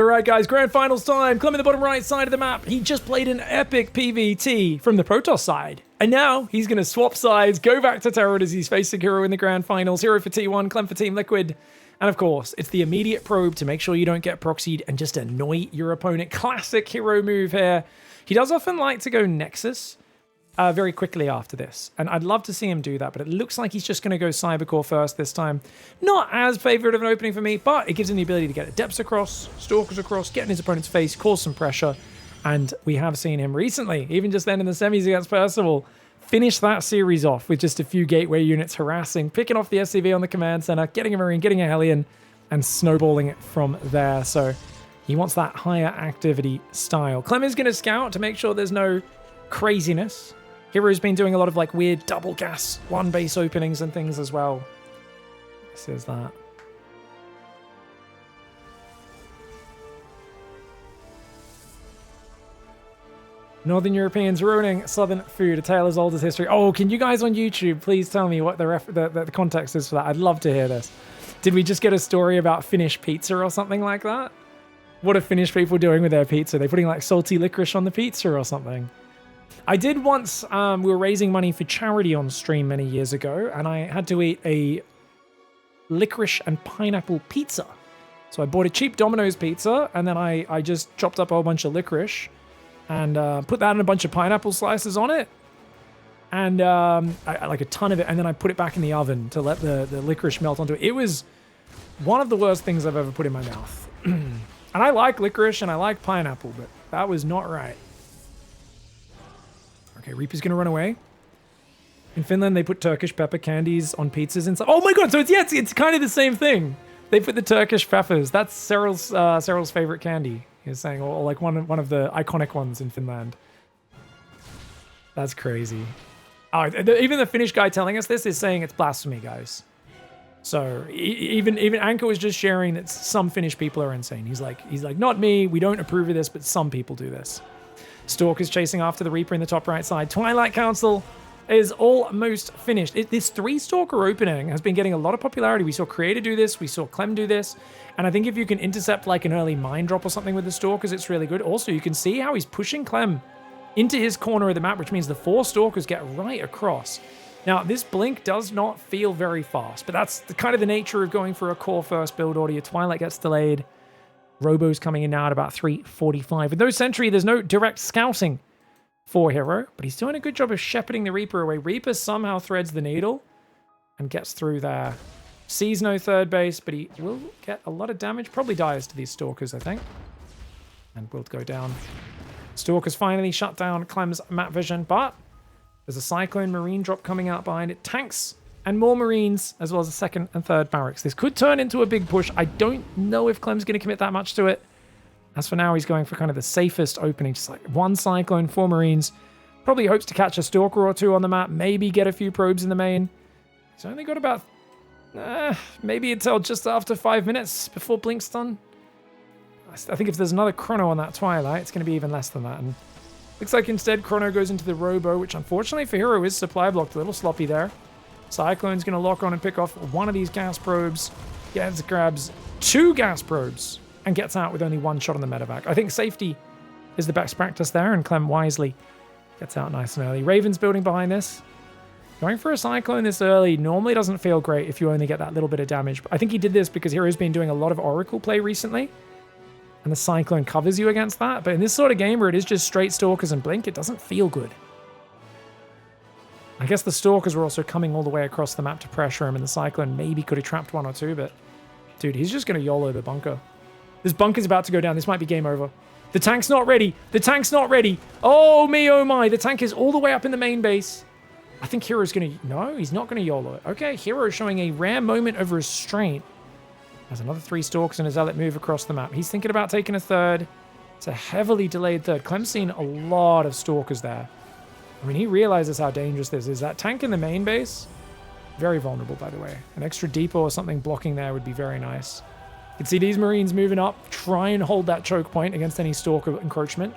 All right, guys, grand finals time. Clem in the bottom right side of the map. He just played an epic PvT from the Protoss side. And now he's going to swap sides, go back to herO as he's facing herO in the grand finals. herO for T1, Clem for Team Liquid. And of course, it's the immediate probe to make sure you don't get proxied and just annoy your opponent. Classic herO move here. He does often like to go Nexus very quickly after this. And I'd love to see him do that, but it looks like he's just going to go Cybercore first this time. Not as favorite of an opening for me, but it gives him the ability to get Adepts across, Stalkers across, get in his opponent's face, cause some pressure. And we have seen him recently, even just then in the semis against Percival, finish that series off with just a few gateway units harassing, picking off the SCV on the command center, getting a Marine, getting a Hellion, and snowballing it from there. So he wants that higher activity style. Clem is going to scout to make sure there's no craziness. herO's been doing a lot of like weird double gas, one base openings and things as well. This is that. Northern Europeans ruining Southern food, a tale as old as history. Oh, can you guys on YouTube please tell me what the context is for that? I'd love to hear this. Did we just get a story about Finnish pizza or something like that? What are Finnish people doing with their pizza? Are they putting like salty licorice on the pizza or something? I did once, we were raising money for charity on stream many years ago, and I had to eat a licorice and pineapple pizza. So I bought a cheap Domino's pizza, and then I just chopped up a whole bunch of licorice and put that in a bunch of pineapple slices on it. And I like a ton of it, and then I put it back in the oven to let the licorice melt onto it. It was one of the worst things I've ever put in my mouth. And I like licorice and I like pineapple, but that was not right. Okay, Reaper's going to run away. In Finland, they put Turkish pepper candies on pizzas and stuff. Oh my god, so it's kind of the same thing. They put the Turkish peppers. That's Cyril's favorite candy. He was saying, or like one of the iconic ones in Finland. That's crazy. Oh, even the Finnish guy telling us this is saying it's blasphemy, guys. So even Anko was just sharing that some Finnish people are insane. He's like, not me. We don't approve of this, but some people do this. Stalk is chasing after the Reaper in the top right side. Twilight Council is almost finished. This 3-Stalker opening has been getting a lot of popularity. We saw Creator do this. We saw Clem do this. And I think if you can intercept like an early Mind Drop or something with the Stalkers, it's really good. Also, you can see how he's pushing Clem into his corner of the map, which means the 4 Stalkers get right across. Now, this blink does not feel very fast, but that's kind of the nature of going for a core first build order. Your Twilight gets delayed. Robo's coming in now at about 3:45. With no sentry, there's no direct scouting for herO, but he's doing a good job of shepherding the Reaper away. Reaper somehow threads the needle and gets through there. Sees no third base, but he will get a lot of damage. Probably dies to these Stalkers, I think. And will go down. Stalkers finally shut down Clem's map vision, but there's a Cyclone Marine drop coming out behind it. Tanks and more Marines, as well as a second and third barracks. This could turn into a big push. I don't know if Clem's going to commit that much to it. As for now, he's going for kind of the safest opening. Just like 1 Cyclone, 4 Marines. Probably hopes to catch a Stalker or 2 on the map. Maybe get a few probes in the main. He's only got about... maybe until just after 5 minutes before Blink's done. I think if there's another Chrono on that Twilight, it's going to be even less than that. And looks like instead Chrono goes into the Robo, which unfortunately for herO is supply blocked. A little sloppy there. Cyclone's going to lock on and pick off one of these gas probes. Gets, grabs 2 gas probes and gets out with only 1 shot on the medevac. I think safety is the best practice there, and Clem wisely gets out nice and early. Raven's building behind this. Going for a Cyclone this early normally doesn't feel great if you only get that little bit of damage. But I think he did this because herO's been doing a lot of Oracle play recently. And the Cyclone covers you against that. But in this sort of game where it is just straight Stalkers and Blink, it doesn't feel good. I guess the Stalkers were also coming all the way across the map to pressure him, and the Cyclone maybe could have trapped 1 or 2, but... Dude, he's just going to YOLO the bunker. This bunker's about to go down. This might be game over. The tank's not ready. The tank's not ready. Oh me, oh my. The tank is all the way up in the main base. I think herO's going to... No, he's not going to YOLO it. Okay, herO showing a rare moment of restraint. There's another 3 Stalkers and a Zealot move across the map. He's thinking about taking a third. It's a heavily delayed third. Clem's seen a lot of Stalkers there. I mean, he realizes how dangerous this is. That tank in the main base, very vulnerable, by the way. An extra depot or something blocking there would be very nice. You can see these Marines moving up, try and hold that choke point against any Stalker encroachment.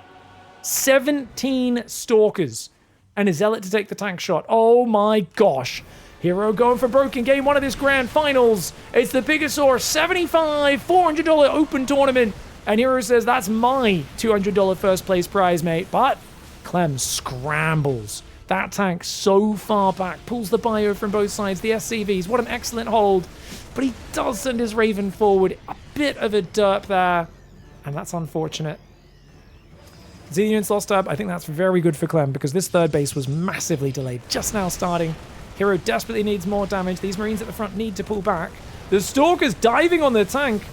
17 Stalkers and a Zealot to take the tank shot. Oh my gosh. herO going for broken game 1 of this grand finals. It's the Pigstarcraft $75 $400 open tournament. And herO says, that's my $200 first place prize, mate. But Clem scrambles. That tank so far back, pulls the bio from both sides, the SCVs. What an excellent hold. But he does send his Raven forward. A bit of a derp there. And that's unfortunate. See the units lost up. I think that's very good for Clem because this third base was massively delayed. Just now starting. herO desperately needs more damage. These Marines at the front need to pull back. The Stalker's diving on the tank.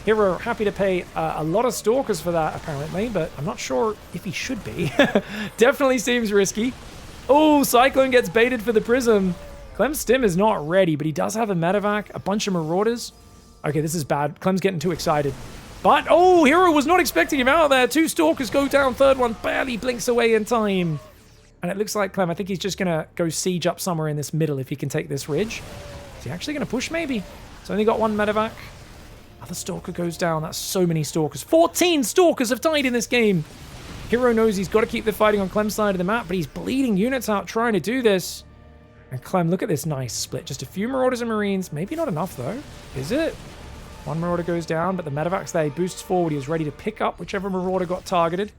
herO happy to pay a lot of Stalkers for that, apparently, but I'm not sure if he should be. Definitely seems risky. Oh, Cyclone gets baited for the Prism. Clem's Stim is not ready, but he does have a Medevac, a bunch of Marauders. Okay, this is bad. Clem's getting too excited. But, oh, herO was not expecting him out there. 2 Stalkers go down, third one barely blinks away in time. And it looks like Clem, I think he's just going to go siege up somewhere in this middle if he can take this ridge. Is he actually going to push, maybe? He's only got 1 Medevac. Other Stalker goes down. That's so many Stalkers. 14 Stalkers have died in this game. herO knows he's got to keep the fighting on Clem's side of the map, but he's bleeding units out trying to do this. And Clem, look at this nice split. Just a few Marauders and Marines. Maybe not enough, though. Is it? 1 Marauder goes down, but the Medevac's there. He boosts forward. He is ready to pick up whichever Marauder got targeted.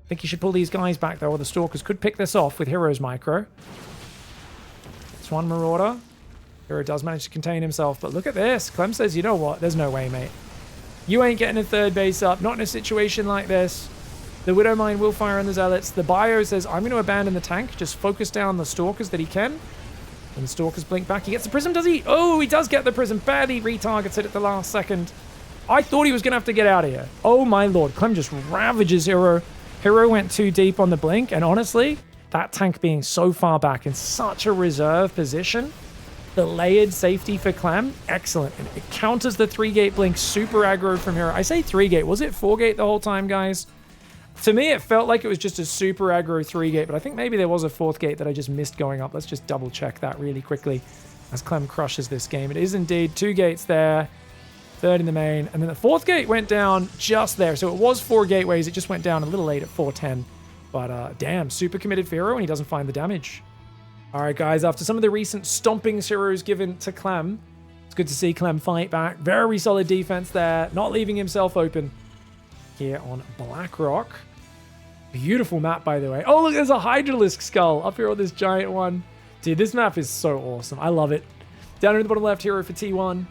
I think he should pull these guys back, though, or the Stalkers could pick this off with herO's micro. It's 1 Marauder. herO does manage to contain himself, but look at this. Clem says, you know what? There's no way, mate. You ain't getting a third base up. Not in a situation like this. The Widowmine will fire on the Zealots. The Bio says, I'm going to abandon the tank. Just focus down the Stalkers that he can. And the Stalkers blink back. He gets the Prism, does he? Oh, he does get the Prism. Barely retargets it at the last second. I thought he was going to have to get out of here. Oh, my lord. Clem just ravages herO. herO went too deep on the blink. And honestly, that tank being so far back in such a reserve position, the layered safety for Clem, excellent. And it counters the 3-gate blink. Super aggro from herO. I say 3-gate. Was it 4-gate the whole time, guys? To me, it felt like it was just a super aggro 3-gate, but I think maybe there was a 4th gate that I just missed going up. Let's just double check that really quickly as Clem crushes this game. It is indeed 2 gates there, 3rd in the main, and then the 4th gate went down just there. So it was 4 gateways. It just went down a little late at 410. But damn, super committed for herO, and he doesn't find the damage. All right, guys, after some of the recent stompings herO's given to Clem, it's good to see Clem fight back. Very solid defense there, not leaving himself open here on Blackrock. Beautiful map, by the way. Oh, look, there's a Hydralisk skull up here on this giant one. Dude, this map is so awesome. I love it. Down in the bottom left, herO for T1.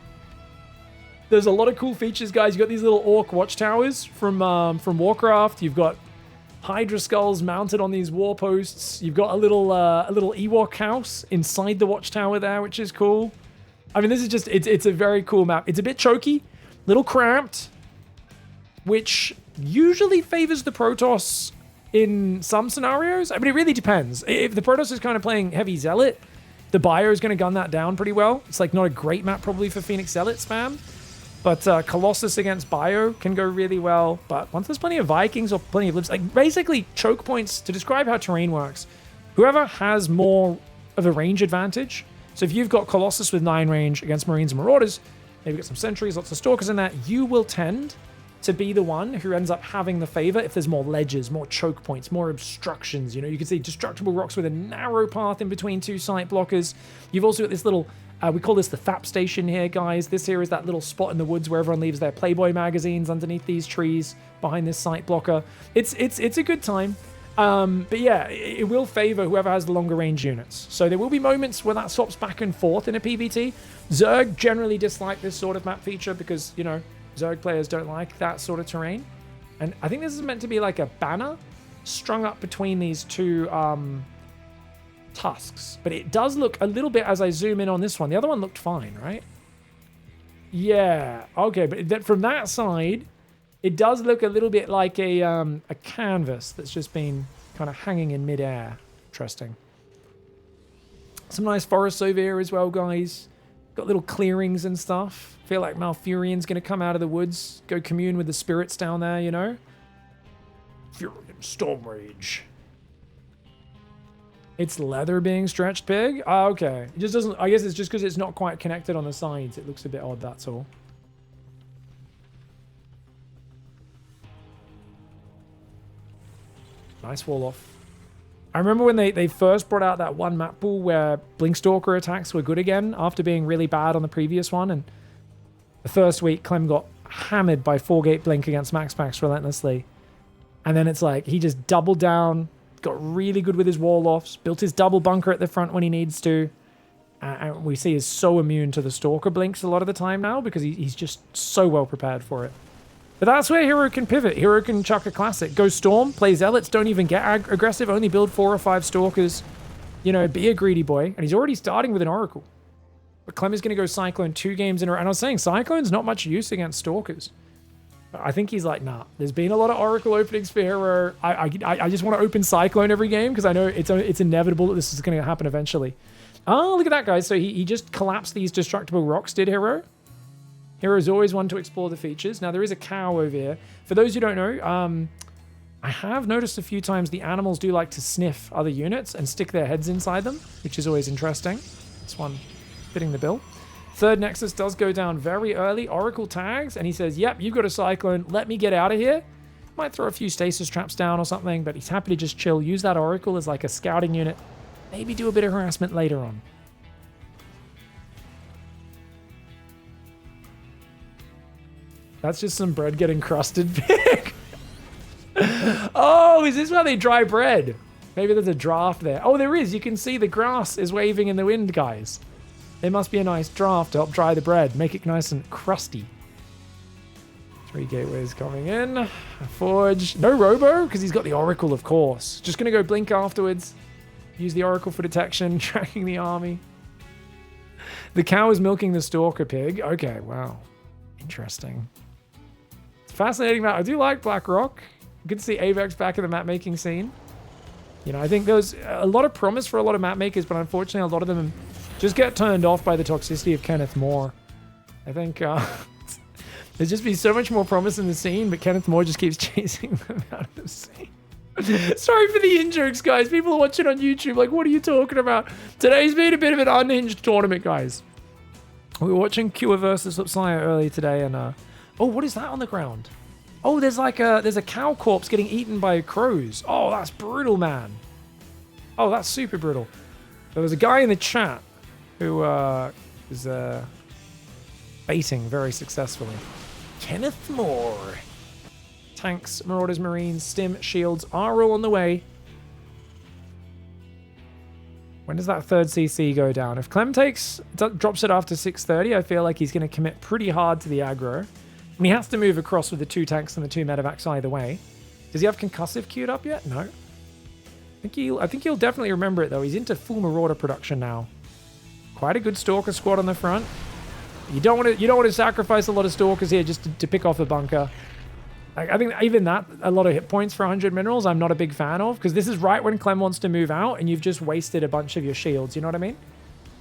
There's a lot of cool features, guys. You got these little Orc watchtowers from Warcraft. You've got Hydra skulls mounted on these war posts. You've got a little Ewok house inside the watchtower there, which is cool. I mean, this is just, it's a very cool map. It's a bit choky, little cramped, which usually favors the Protoss in some scenarios. I mean, it really depends. If the Protoss is kind of playing heavy Zealot, the Bio is going to gun that down pretty well. It's like not a great map probably for Phoenix Zealot spam, but Colossus against Bio can go really well. But once there's plenty of Vikings or plenty of libs, like basically choke points to describe how terrain works, whoever has more of a range advantage. So if you've got Colossus with 9 range against Marines and Marauders, maybe got some Sentries, lots of Stalkers in that, you will tend to be the one who ends up having the favor if there's more ledges, more choke points, more obstructions. You know, you can see destructible rocks with a narrow path in between 2 site blockers. You've also got this little, we call this the FAP station here, guys. This here is that little spot in the woods where everyone leaves their Playboy magazines underneath these trees behind this site blocker. It's a good time. But yeah, it will favor whoever has the longer range units. So there will be moments where that swaps back and forth in a PvT. Zerg generally dislike this sort of map feature because, you know, Zerg players don't like that sort of terrain. And I think this is meant to be like a banner strung up between these 2 tusks. But it does look a little bit, as I zoom in on this one, the other one looked fine, right? Yeah, okay, but from that side, it does look a little bit like a canvas that's just been kind of hanging in midair. Interesting. Some nice forests over here as well, guys. Got little clearings and stuff. Feel like Malfurion's going to come out of the woods, go commune with the spirits down there, you know? Furion Storm Rage. It's leather being stretched, Pig? Ah, okay. It just doesn't... I guess it's just because it's not quite connected on the sides. It looks a bit odd, that's all. Nice wall off. I remember when they first brought out that one map pool where Blinkstalker attacks were good again after being really bad on the previous one, and the first week Clem got hammered by 4-gate blink against max packs relentlessly. And then it's like he just doubled down, got really good with his wall-offs, built his double bunker at the front when he needs to. And we see he's so immune to the Stalker blinks a lot of the time now because he's just so well prepared for it. But that's where herO can pivot. herO can chuck a classic. Go Storm, play Zealots, don't even get aggressive, only build 4 or 5 Stalkers. You know, be a greedy boy. And he's already starting with an Oracle. But Clem is going to go Cyclone 2 games in a row. And I was saying, Cyclone's not much use against Stalkers. I think he's like, nah, there's been a lot of Oracle openings for herO. I just want to open Cyclone every game because I know it's inevitable that this is going to happen eventually. Oh, look at that, guys. So he just collapsed these destructible rocks, did herO? herO's always one to explore the features. Now, there is a cow over here. For those who don't know, I have noticed a few times the animals do like to sniff other units and stick their heads inside them, which is always interesting. This one fitting the bill. Third Nexus does go down very early. Oracle tags, and he says, yep, you've got a Cyclone. Let me get out of here. Might throw a few stasis traps down or something, but he's happy to just chill. Use that Oracle as like a scouting unit. Maybe do a bit of harassment later on. That's just some bread getting crusted big. Oh, is this where they dry bread? Maybe there's a draft there. Oh, there is. You can see the grass is waving in the wind, guys. There must be a nice draft to help dry the bread. Make it nice and crusty. 3 gateways coming in. A forge. No robo, because he's got the Oracle, of course. Just going to go blink afterwards. Use the Oracle for detection, tracking the army. The cow is milking the Stalker pig. Okay, wow. Interesting. It's a fascinating map. I do like Blackrock. Good to see Avex back in the map making scene. You know, I think there's a lot of promise for a lot of map makers, but unfortunately a lot of them just get turned off by the toxicity of Kenneth Moore. I think there's just been so much more promise in the scene, but Kenneth Moore just keeps chasing them out of the scene. Sorry for the in-jokes, guys. People are watching on YouTube like, what are you talking about? Today's been a bit of an unhinged tournament, guys. We were watching Cure versus Upsire earlier today, and oh, what is that on the ground? Oh, there's a cow corpse getting eaten by crows. Oh, that's brutal, man. Oh, that's super brutal. There was a guy in the chat who was baiting very successfully. Kenneth Moore. Tanks, Marauders, Marines, Stim, Shields are all on the way. When does that third CC go down? If Clem drops it after 6:30, I feel like he's going to commit pretty hard to the aggro. And he has to move across with the 2 tanks and the 2 medevacs either way. Does he have concussive queued up yet? No. I think he'll definitely remember it though. He's into full Marauder production now. Quite a good Stalker squad on the front. You don't want to sacrifice a lot of Stalkers here just to pick off a bunker. I think even that, a lot of hit points for 100 minerals, I'm not a big fan of, because this is right when Clem wants to move out and you've just wasted a bunch of your shields, you know what I mean?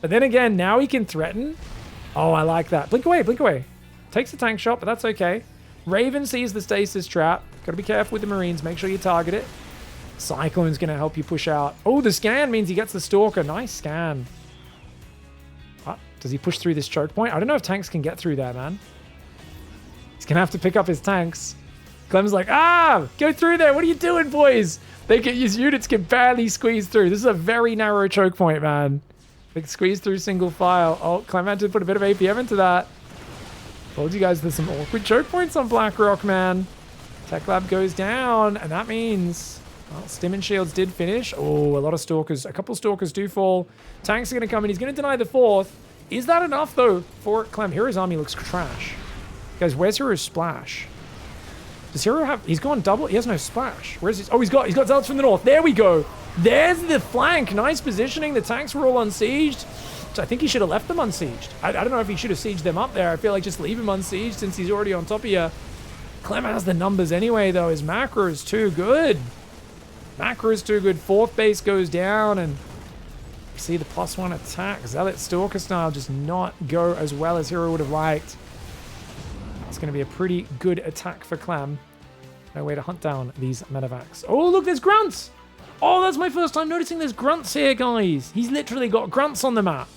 But then again, now he can threaten. Oh, I like that. Blink away, blink away. Takes the tank shot, but that's okay. Raven sees the stasis trap. Got to be careful with the Marines. Make sure you target it. Cyclone's going to help you push out. Oh, the scan means he gets the Stalker. Nice scan. Does he push through this choke point? I don't know if tanks can get through there, man. He's going to have to pick up his tanks. Clem's like, go through there. What are you doing, boys? His units can barely squeeze through. This is a very narrow choke point, man. They can squeeze through single file. Oh, Clem had to put a bit of APM into that. Told you guys there's some awkward choke points on Blackrock, man. Tech Lab goes down, and that means... Well, Stim and Shields did finish. Oh, a lot of Stalkers. A couple Stalkers do fall. Tanks are going to come in. He's going to deny the 4th. Is that enough, though, for Clem? herO's army looks trash. Guys, where's herO's splash? Does herO have... He's gone double. He has no splash. Where's his... Oh, he's got Zealots from the north. There we go. There's the flank. Nice positioning. The tanks were all unsieged. So I think he should have left them unsieged. I don't know if he should have sieged them up there. I feel like just leave him unsieged since he's already on top of you. Clem has the numbers anyway, though. His macro is too good. Macro is too good. 4th base goes down, and you see the +1 attack. Zealot Stalker style just not go as well as herO would have liked. It's going to be a pretty good attack for Clem. No way to hunt down these medevacs. Oh, look, there's grunts. Oh, that's my first time noticing there's grunts here, guys. He's literally got grunts on the map.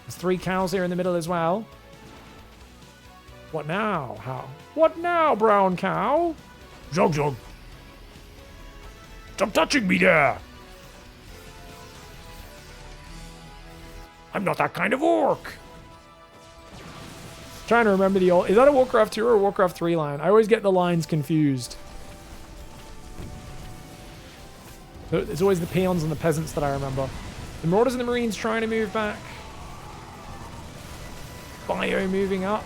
There's 3 cows here in the middle as well. What now? How? What now, brown cow? Zog, zog. Stop touching me there. I'm not that kind of orc. Trying to remember the old... Is that a Warcraft 2 or a Warcraft 3 line? I always get the lines confused. It's always the peons and the peasants that I remember. The Marauders and the Marines trying to move back. Bio moving up.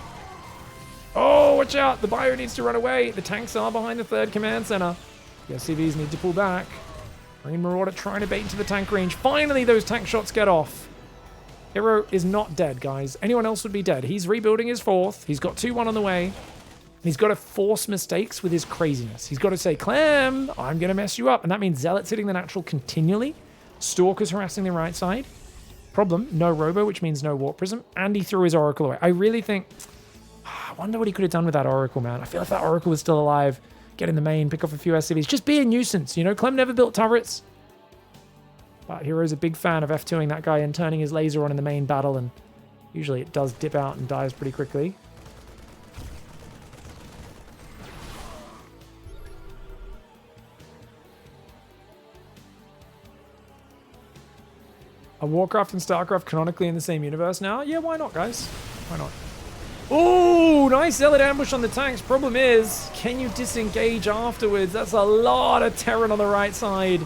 Oh, watch out. The Bio needs to run away. The tanks are behind the 3rd command center. The SCVs need to pull back. Marine Marauder trying to bait into the tank range. Finally, those tank shots get off. herO is not dead, guys. Anyone else would be dead. He's rebuilding his 4th. He's got 2-1 on the way. He's got to force mistakes with his craziness. He's got to say, Clem, I'm going to mess you up. And that means Zealots hitting the natural continually. Stalkers harassing the right side. Problem, no Robo, which means no Warp Prism. And he threw his Oracle away. I really think... I wonder what he could have done with that Oracle, man. I feel if that Oracle was still alive, get in the main, pick off a few SCVs. Just be a nuisance, you know? Clem never built turrets. But herO's a big fan of F2ing that guy and turning his laser on in the main battle. And usually it does dip out and dies pretty quickly. Are Warcraft and Starcraft canonically in the same universe now? Yeah, why not, guys? Why not? Oh, nice Zealot ambush on the tanks. Problem is, can you disengage afterwards? That's a lot of Terran on the right side.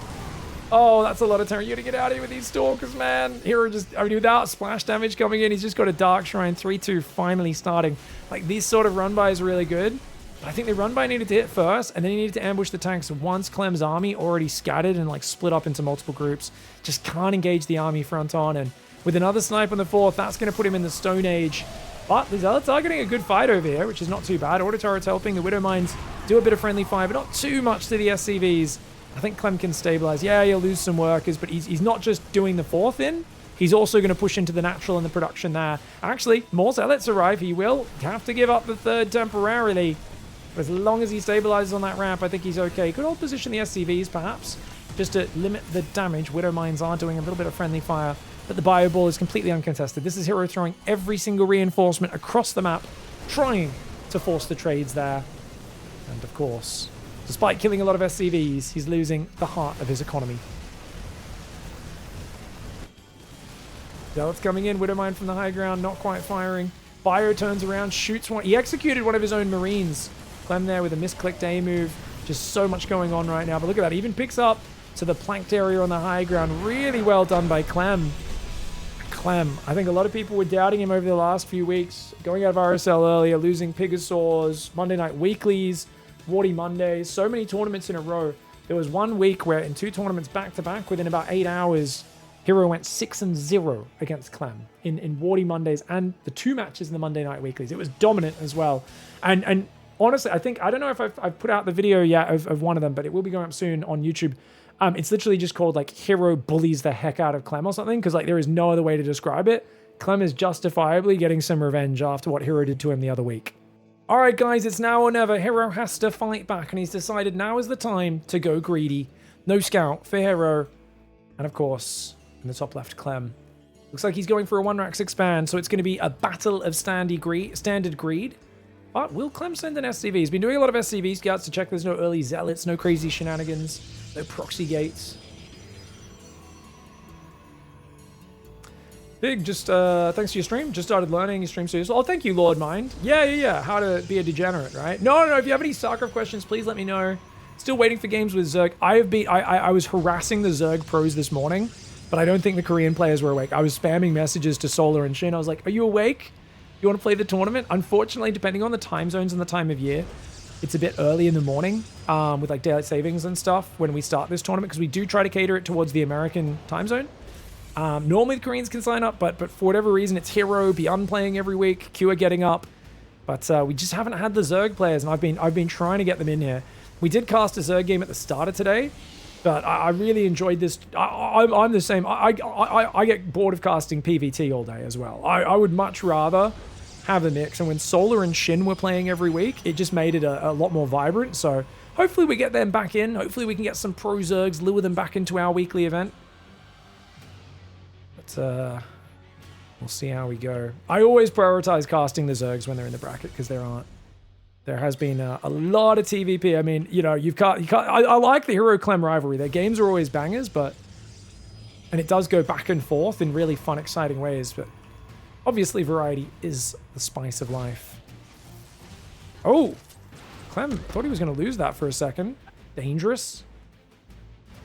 Oh, that's a lot of Terran. You gotta get out of here with these Stalkers, man. herO just, I mean, without splash damage coming in, he's just got a Dark Shrine 3-2 finally starting. Like, these sort of run by is really good. But I think the run by needed to hit first, and then he needed to ambush the tanks once Clem's army already scattered and like split up into multiple groups. Just can't engage the army front on, and with another snipe on the 4th, that's going to put him in the Stone Age. But the Zealots are getting a good fight over here, which is not too bad. Auto turrets helping. The Widow Mines do a bit of friendly fire, but not too much to the SCVs. I think Clem can stabilize. Yeah, he'll lose some workers, but he's not just doing the 4th in. He's also going to push into the natural and the production there. Actually, more Zealots arrive. He will have to give up the 3rd temporarily. But as long as he stabilizes on that ramp, I think he's okay. Could hold position the SCVs, perhaps, just to limit the damage. Widow Mines are doing a little bit of friendly fire, but the Bio Ball is completely uncontested. This is herO throwing every single reinforcement across the map, trying to force the trades there. And of course, despite killing a lot of SCVs, he's losing the heart of his economy. Zealots coming in. Widow Mine from the high ground, not quite firing. Bio turns around, shoots one. He executed one of his own Marines. Clem there with a misclicked A move. Just so much going on right now. But look at that. Even picks up to the planked area on the high ground. Really well done by Clem. Clem. I think a lot of people were doubting him over the last few weeks. Going out of RSL earlier, losing Pigstarcraft, Monday Night Weeklies, Warty Mondays. So many tournaments in a row. There was one week where in 2 tournaments back-to-back within about 8 hours, herO went 6-0 against Clem in Warty Mondays and the 2 matches in the Monday Night Weeklies. It was dominant as well. And honestly, I don't know if I've put out the video yet of one of them, but it will be going up soon on YouTube. It's literally just called like herO bullies the heck out of Clem or something, because like there is no other way to describe it. Clem is justifiably getting some revenge after what herO did to him the other week. All right, guys, it's now or never. herO has to fight back, and he's decided now is the time to go greedy. No scout for herO, and of course, in the top left, Clem. Looks like he's going for a 1-rack expand, so it's going to be a battle of standard greed. But will Clem send an SCV? He's been doing a lot of SCV scouts to check there's no early Zealots, no crazy shenanigans, no proxy gates. Big, just thanks to your stream. Just started learning your stream series. Oh, thank you, Lord Mind. Yeah. How to be a degenerate, right? No. If you have any StarCraft questions, please let me know. Still waiting for games with Zerg. I was harassing the Zerg pros this morning, but I don't think the Korean players were awake. I was spamming messages to Solar and Shin. I was like, are you awake? You want to play the tournament? Unfortunately, depending on the time zones and the time of year, it's a bit early in the morning with like daylight savings and stuff when we start this tournament, because we do try to cater it towards the American time zone. Normally the Koreans can sign up, but for whatever reason, it's herO, Beyond playing every week, Q are getting up. But we just haven't had the Zerg players, and I've been trying to get them in here. We did cast a Zerg game at the start of today, but I really enjoyed this. I'm the same. I get bored of casting PvT all day as well. I would much rather have a mix, and when Solar and Shin were playing every week, it just made it a lot more vibrant. So hopefully we get them back in. Hopefully we can get some pro Zergs, lure them back into our weekly event. But we'll see how we go. I always prioritize casting the Zergs when they're in the bracket, because there has been a lot of TVP. I mean, you know, I like the herO Clem rivalry. Their games are always bangers, and it does go back and forth in really fun, exciting ways. But Obviously, variety is the spice of life. Oh, Clem thought he was going to lose that for a second. Dangerous.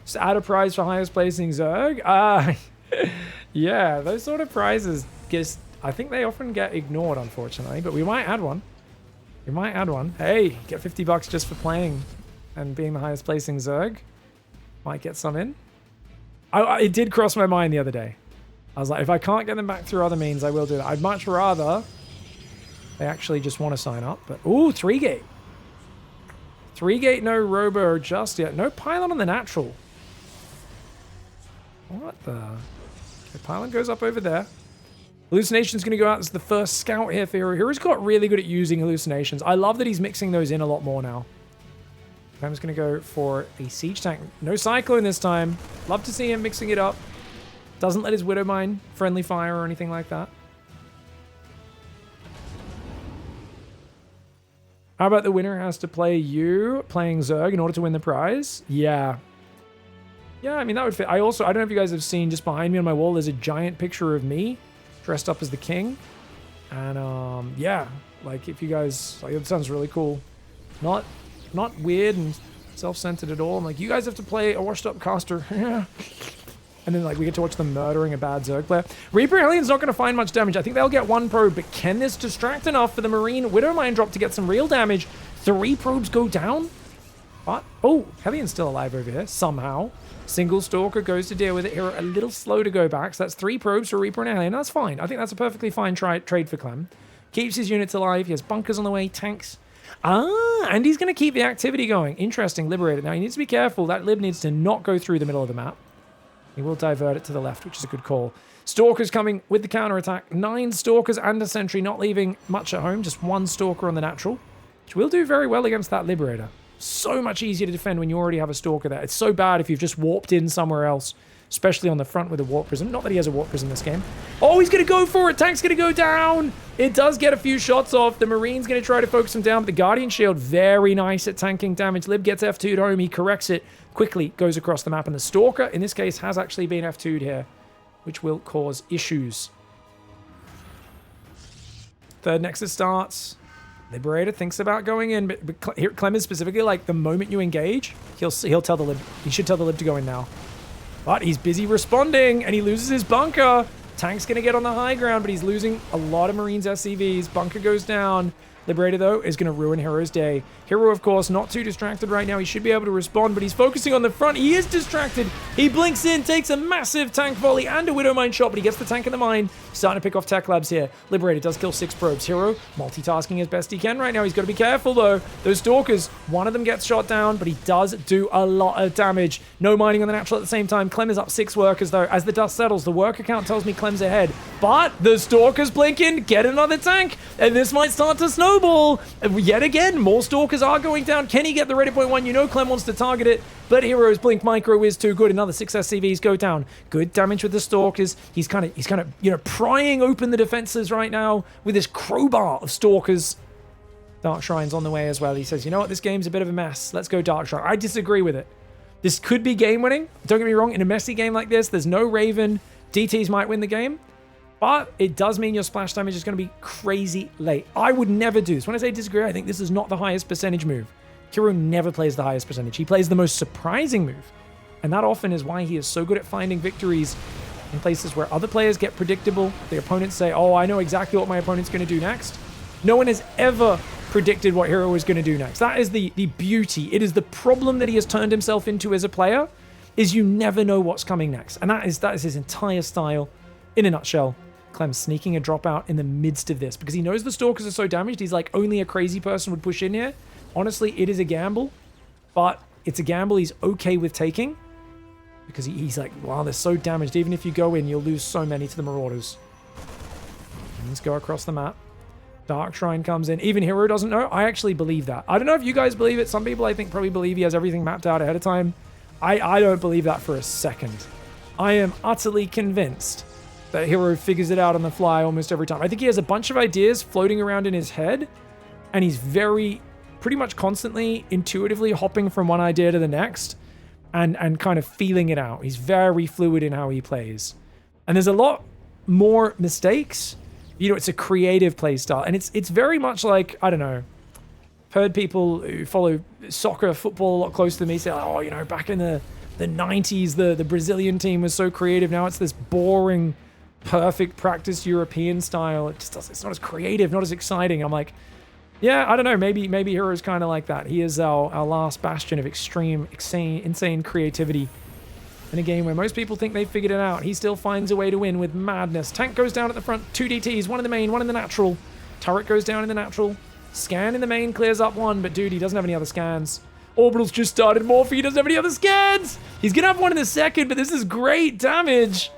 Just add a prize for highest placing Zerg. Yeah, those sort of prizes just, I think they often get ignored, unfortunately, but we might add one. We might add one. Hey, get 50 bucks just for playing and being the highest placing Zerg. Might get some in. It did cross my mind the other day. I was like, if I can't get them back through other means, I will do that. I'd much rather they actually just want to sign up. But, ooh, 3-gate. 3-gate, no robo just yet. No pylon on the natural. What the? Okay, pylon goes up over there. Hallucination's going to go out as the first scout here for herO. herO's got really good at using hallucinations. I love that he's mixing those in a lot more now. I'm just going to go for a siege tank. No cyclone this time. Love to see him mixing it up. Doesn't let his Widow mine friendly fire or anything like that. How about the winner has to play you playing Zerg in order to win the prize? Yeah. Yeah, I mean, that would fit. I don't know if you guys have seen just behind me on my wall, there's a giant picture of me dressed up as the king. And yeah, like if you guys, like it sounds really cool. Not weird and self-centered at all. I'm like, you guys have to play a washed up caster. And then like we get to watch them murdering a bad Zerg player. Reaper Alien's not going to find much damage. I think they'll get one probe, but can this distract enough for the Marine Widow Mine drop to get some real damage? 3 probes go down? What? Oh, Hellions still alive over here, somehow. Single Stalker goes to deal with it here, a little slow to go back. So that's 3 probes for Reaper and Alien. That's fine. I think that's a perfectly fine trade for Clem. Keeps his units alive. He has bunkers on the way, tanks. And he's going to keep the activity going. Interesting, Liberated. Now, he needs to be careful. That Lib needs to not go through the middle of the map. He will divert it to the left, which is a good call. Stalkers coming with the counterattack. 9 Stalkers and a Sentry, not leaving much at home. Just 1 Stalker on the natural, which will do very well against that Liberator. So much easier to defend when you already have a Stalker there. It's so bad if you've just warped in somewhere else, especially on the front with a Warp Prism. Not that he has a Warp Prism this game. Oh, he's going to go for it. Tank's going to go down. It does get a few shots off. The Marine's going to try to focus him down, but the Guardian Shield, very nice at tanking damage. Lib gets F2'd home. He corrects it. Quickly goes across the map, and the Stalker, in this case, has actually been F2'd here, which will cause issues. Third Nexus starts. Liberator thinks about going in, but here, Clem is specifically like, the moment you engage, he'll tell the Lib. He should tell the Lib to go in now. But he's busy responding, and he loses his bunker. Tank's going to get on the high ground, but he's losing a lot of Marines SCVs. Bunker goes down. Liberator, though, is going to ruin herO's day. herO, of course, not too distracted right now. He should be able to respond, but he's focusing on the front. He is distracted. He blinks in, takes a massive tank volley and a Widow Mine shot, but he gets the tank in the mine. Starting to pick off tech labs here. Liberator does kill 6 probes. herO multitasking as best he can right now. He's got to be careful, though. Those Stalkers, one of them gets shot down, but he does do a lot of damage. No mining on the natural at the same time. Clem is up 6 workers, though. As the dust settles, the worker count tells me Clem's ahead. But the Stalkers blink in, get another tank, and this might start to snowball. Yet again, more Stalkers are going down. Can he get the ready point 1? You know Clem wants to target it, but herO's Blink Micro is too good. Another 6 SCVs go down. Good damage with the Stalkers. He's kind of, you know, prying open the defenses right now with this crowbar of Stalkers. Dark Shrine's on the way as well. He says, you know what, this game's a bit of a mess. Let's go Dark Shrine. I disagree with it. This could be game winning. Don't get me wrong, in a messy game like this, there's no Raven. DTs might win the game. But it does mean your splash damage is going to be crazy late. I would never do this. When I say disagree, I think this is not the highest percentage move. herO never plays the highest percentage. He plays the most surprising move. And that often is why he is so good at finding victories in places where other players get predictable. The opponents say, oh, I know exactly what my opponent's going to do next. No one has ever predicted what herO is going to do next. That is the beauty. It is the problem that he has turned himself into as a player, is you never know what's coming next. And that is his entire style in a nutshell. Clem sneaking a drop out in the midst of this because he knows the Stalkers are so damaged. He's like, only a crazy person would push in here. Honestly, it is a gamble, but it's a gamble he's okay with taking because he's like, wow, they're so damaged. Even if you go in, you'll lose so many to the Marauders. And let's go across the map. Dark Shrine comes in. Even herO doesn't know. I actually believe that. I don't know if you guys believe it. Some people, I think, probably believe he has everything mapped out ahead of time. I don't believe that for a second. I am utterly convinced that herO figures it out on the fly almost every time. I think he has a bunch of ideas floating around in his head, and he's pretty much constantly, intuitively hopping from one idea to the next and kind of feeling it out. He's very fluid in how he plays. And there's a lot more mistakes You know, it's a creative play style. And it's very much like, I don't know, heard people who follow soccer, football a lot closer to me say, oh, you know, back in the 90s, the Brazilian team was so creative. Now it's this boring, perfect practice European style. It's not as creative, not as exciting. I'm like, yeah, I don't know. Maybe herO's kind of like that. He is our last bastion of extreme, insane creativity. In a game where most people think they've figured it out, he still finds a way to win with madness. Tank goes down at the front, 2 DTs, one in the main, one in the natural. Turret goes down in the natural. Scan in the main clears up one, but dude, he doesn't have any other scans. Orbital's just started. Morphe doesn't have any other scans. He's gonna have one in the second, but this is great damage.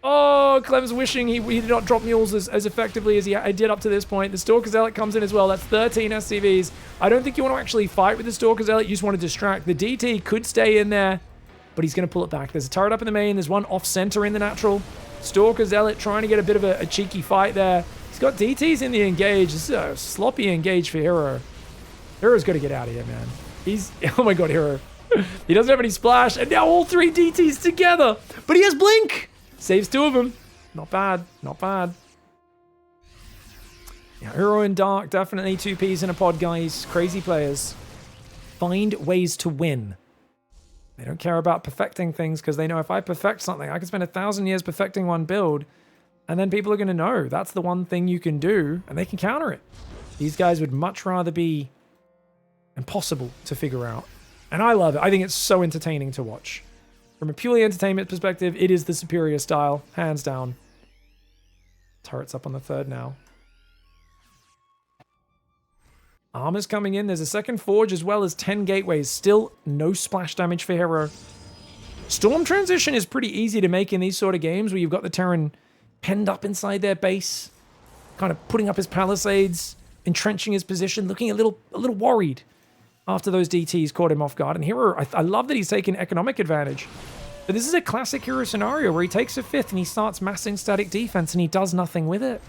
Oh, Clem's wishing he did not drop mules as effectively as he did up to this point. The Stalker Zealot comes in as well. That's 13 SCVs. I don't think you want to actually fight with the Stalker Zealot. You just want to distract. The DT could stay in there, but he's going to pull it back. There's a turret up in the main. There's one off-center in the natural. Stalker Zealot trying to get a bit of a cheeky fight there. He's got DTs in the engage. This is a sloppy engage for herO. herO's got to get out of here, man. He's... Oh my god, herO. He doesn't have any splash, and now all 3 DTs together. But he has Blink! Saves 2 of them. Not bad. Not bad. Yeah, herO and Dark, definitely 2 peas in a pod, guys. Crazy players. Find ways to win. They don't care about perfecting things because they know if I perfect something, I can spend 1,000 years perfecting one build, and then people are going to know that's the one thing you can do, and they can counter it. These guys would much rather be impossible to figure out. And I love it. I think it's so entertaining to watch. From a purely entertainment perspective, it is the superior style, hands down. Turret's up on the 3rd now. Armor's coming in. There's a second forge as well as 10 gateways. Still no splash damage for herO. Storm transition is pretty easy to make in these sort of games where you've got the Terran penned up inside their base, kind of putting up his palisades, entrenching his position, looking a little worried after those DTs caught him off guard. And herO, I love that he's taken economic advantage. But this is a classic herO scenario where he takes a 5th and he starts massing static defense and he does nothing with it.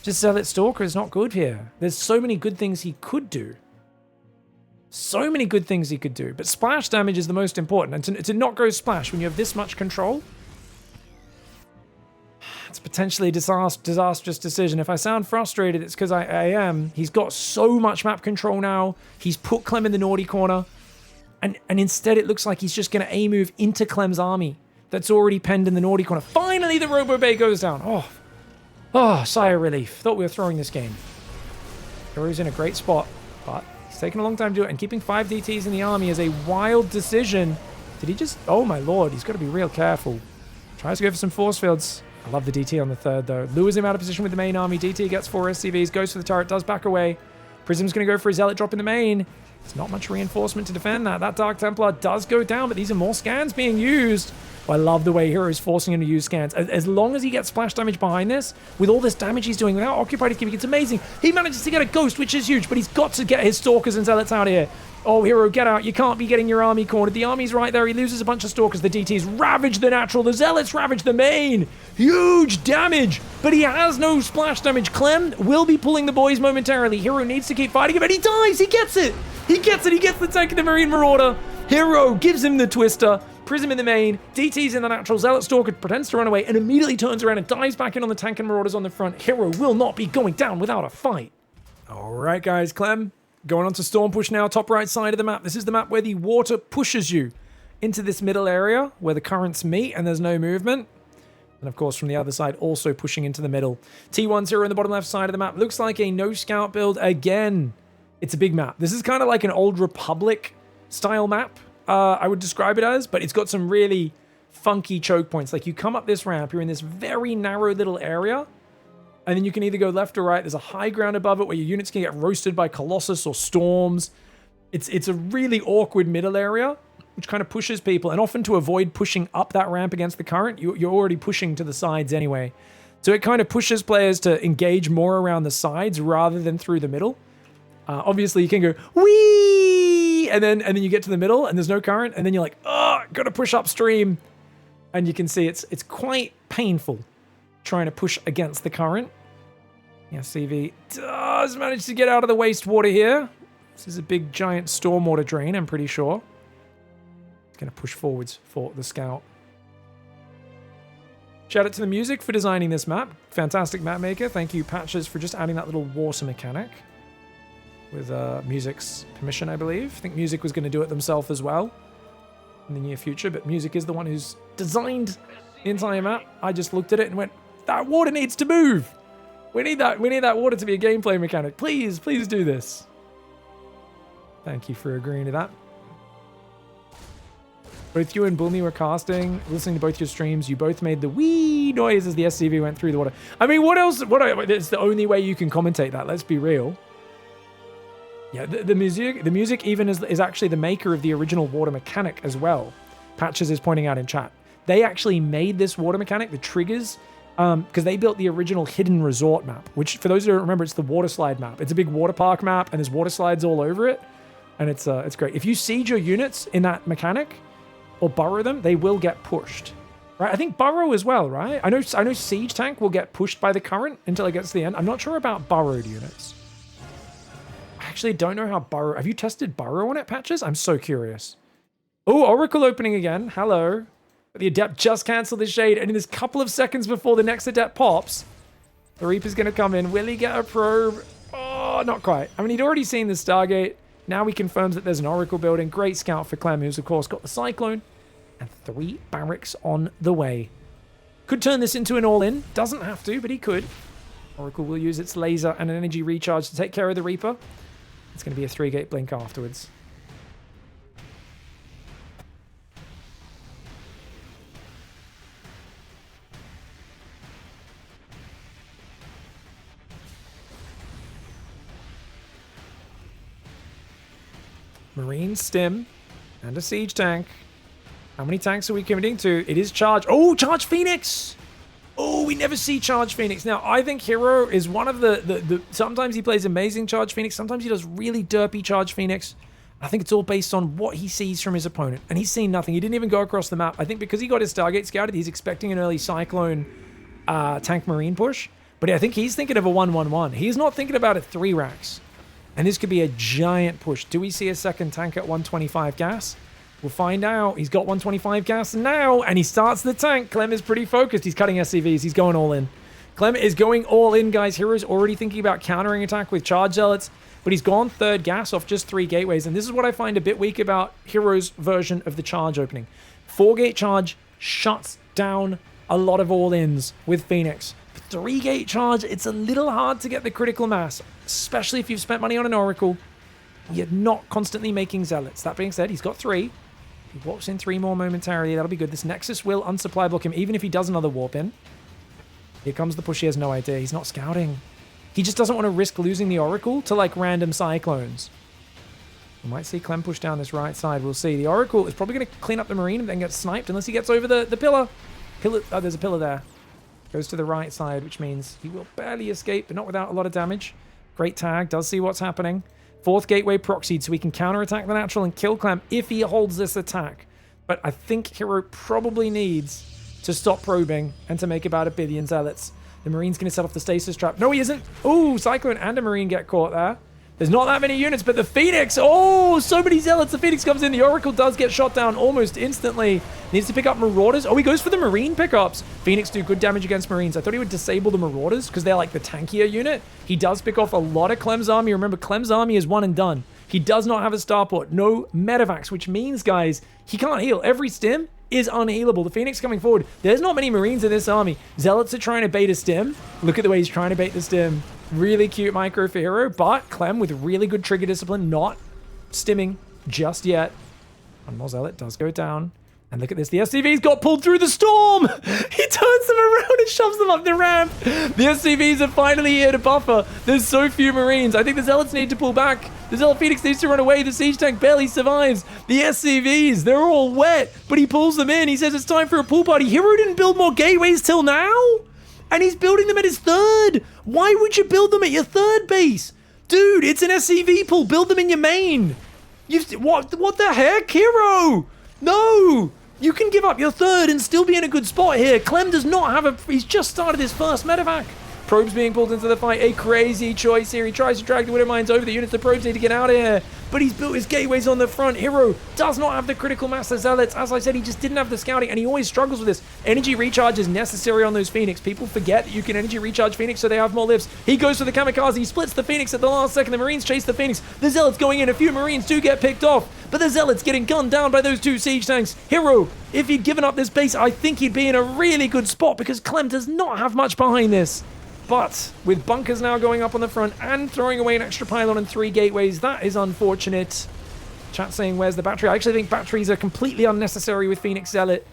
Just Zealot Stalker is not good here. There's so many good things he could do. So many good things he could do. But splash damage is the most important. And to not go splash when you have this much control, it's potentially a disastrous decision. If I sound frustrated, it's because I am. He's got so much map control now. He's put Clem in the naughty corner. And instead it looks like he's just going to A-move into Clem's army that's already penned in the naughty corner. Finally, the Robo Bay goes down. Oh, sigh of relief. Thought we were throwing this game. herO's in a great spot, but he's taking a long time to do it. And keeping 5 DTs in the army is a wild decision. Did he just... Oh my lord, he's got to be real careful. Tries to go for some force fields. I love the DT on the 3rd, though. Lures him out of position with the main army. DT gets 4 SCVs, goes for the turret, does back away. Prism's going to go for his Zealot drop in the main. There's not much reinforcement to defend that. That Dark Templar does go down, but these are more scans being used. I love the way herO is forcing him to use scans. As long as he gets splash damage behind this, with all this damage he's doing, without occupied he's giving, it's amazing. He manages to get a ghost, which is huge, but he's got to get his Stalkers and Zealots out of here. Oh, herO, get out. You can't be getting your army cornered. The army's right there. He loses a bunch of Stalkers. The DTs ravage the natural. The Zealots ravage the main. Huge damage, but he has no splash damage. Clem will be pulling the boys momentarily. herO needs to keep fighting him, and he dies. He gets it. He gets it. He gets the tank of the Marine Marauder. herO gives him the Twister. Prism in the main, DT's in the natural, Zealot Stalker pretends to run away and immediately turns around and dives back in on the tank and Marauders on the front. herO will not be going down without a fight. Alright guys, Clem, going on to Storm Push now, top right side of the map. This is the map where the water pushes you into this middle area where the currents meet and there's no movement. And of course from the other side also pushing into the middle. T10 in the bottom left side of the map. Looks like a no scout build again. It's a big map. This is kind of like an old Republic style map. I would describe it as, but it's got some really funky choke points. Like you come up this ramp, you're in this very narrow little area, and then you can either go left or right. There's a high ground above it where your units can get roasted by Colossus or storms. It's a really awkward middle area, which kind of pushes people, and often to avoid pushing up that ramp against the current, you're already pushing to the sides anyway. So it kind of pushes players to engage more around the sides rather than through the middle. Obviously, you can go, whee! And then you get to the middle, and there's no current, and then you're like, oh, gotta push upstream. And you can see it's quite painful trying to push against the current. Yeah, CV does manage to get out of the wastewater here. This is a big, giant stormwater drain, I'm pretty sure. It's gonna push forwards for the scout. Shout out to the music for designing this map. Fantastic map maker. Thank you, Patches, for just adding that little water mechanic. With Music's permission, I believe. I think Music was going to do it themselves as well in the near future, but Music is the one who's designed the entire map. I just looked at it and went, that water needs to move. We need that water to be a gameplay mechanic. Please do this. Thank you for agreeing to that. Both you and Bulmy were casting, listening to both your streams. You both made the wee noise as the SCV went through the water. I mean, what else? It's the only way you can commentate that. Let's be real. Yeah, the music even is actually the maker of the original water mechanic as well. Patches is pointing out in chat. They actually made this water mechanic, the triggers, because they built the original Hidden Resort map, which, for those who don't remember, it's the water slide map. It's a big water park map, and there's water slides all over it, and it's great. If you siege your units in that mechanic, or burrow them, they will get pushed. Right? I think burrow as well, right? I know siege tank will get pushed by the current until it gets to the end. I'm not sure about burrowed units. I actually don't know how burrow... Have you tested burrow on it, Patches? I'm so curious. Oh, Oracle opening again. Hello. The Adept just cancelled the Shade, and in this couple of seconds before the next Adept pops, the Reaper's going to come in. Will he get a probe? Oh, not quite. I mean, he'd already seen the Stargate. Now he confirms that there's an Oracle building. Great scout for Clem, who's, of course, got the Cyclone. And 3 barracks on the way. Could turn this into an all-in. Doesn't have to, but he could. Oracle will use its laser and an energy recharge to take care of the Reaper. It's going to be a 3-gate blink afterwards. Marine stim and a siege tank. How many tanks are we committing to? It is charge. Oh, charge Phoenix! Oh, we never see charge Phoenix. Now, I think herO is one of the sometimes he plays amazing charge Phoenix. Sometimes he does really derpy charge Phoenix. I think it's all based on what he sees from his opponent. And he's seen nothing. He didn't even go across the map. I think because he got his Stargate scouted, he's expecting an early Cyclone tank Marine push. But I think he's thinking of a 1-1-1. He's not thinking about it 3 racks. And this could be a giant push. Do we see a second tank at 125 gas? We'll find out. He's got 125 gas now, and he starts the tank. Clem is pretty focused. He's cutting SCVs. He's going all in. Clem is going all in, guys. herO's already thinking about countering attack with charge zealots, but he's gone 3rd gas off just 3 gateways, and this is what I find a bit weak about herO's version of the charge opening. 4-gate charge shuts down a lot of all-ins with Phoenix. 3-gate charge, it's a little hard to get the critical mass, especially if you've spent money on an Oracle. You're not constantly making zealots. That being said, he's got 3. He walks in 3 more momentarily. That'll be good. This Nexus will unsupply block him, even if he does another warp in. Here comes the push. He has no idea. He's not scouting. He just doesn't want to risk losing the Oracle to, like, random Cyclones. We might see Clem push down this right side. We'll see. The Oracle is probably going to clean up the Marine and then get sniped unless he gets over the pillar. Oh, there's a pillar there. Goes to the right side, which means he will barely escape, but not without a lot of damage. Great tag. Does see what's happening. 4th gateway proxied, so we can counterattack the natural and kill Clem if he holds this attack. But I think herO probably needs to stop probing and to make about 1 billion zealots. The Marine's going to set off the stasis trap. No, he isn't. Oh, Cyclone and a Marine get caught there. There's not that many units, but the Phoenix, oh, so many zealots. The Phoenix comes in. The Oracle does get shot down almost instantly. Needs to pick up Marauders. Oh, he goes for the Marine pickups. Phoenix do good damage against Marines. I thought he would disable the Marauders because they're like the tankier unit. He does pick off a lot of Clem's army. Remember, Clem's army is one and done. He does not have a starport. No medevacs, which means, guys, he can't heal. Every stim is unhealable. The Phoenix coming forward. There's not many Marines in this army. Zealots are trying to bait a stim. Look at the way he's trying to bait the stim. Really cute micro for herO, but Clem with really good trigger discipline, not stimming just yet. One more zealot does go down. And look at this. The SCVs got pulled through the storm. He turns them around and shoves them up the ramp. The SCVs are finally here to buffer. There's so few Marines. I think the Zealots need to pull back. The Zealot Phoenix needs to run away. The siege tank barely survives. The SCVs, they're all wet, but he pulls them in. He says it's time for a pool party. herO didn't build more gateways till now. And he's building them at his 3rd. Why would you build them at your 3rd base? Dude, it's an SCV pool. Build them in your main. What the heck, herO? No. You can give up your 3rd and still be in a good spot here. Clem does not have he's just started his 1st medevac. Probes being pulled into the fight. A crazy choice here. He tries to drag the Widowmines over the units. The probes need to get out of here. but he's built his gateways on the front. herO does not have the critical mass of Zealots. As I said, he just didn't have the scouting, and he always struggles with this. Energy recharge is necessary on those Phoenix. People forget that you can energy recharge Phoenix so they have more lives. He goes for the Kamikaze. He splits the Phoenix at the last second. The Marines chase the Phoenix. The Zealots going in. A few Marines do get picked off, but the Zealots getting gunned down by those 2 siege tanks. herO, if he'd given up this base, I think he'd be in a really good spot because Clem does not have much behind this. But with bunkers now going up on the front and throwing away an extra pylon and 3 gateways, that is unfortunate. Chat saying, where's the battery? I actually think batteries are completely unnecessary with Phoenix Zealot.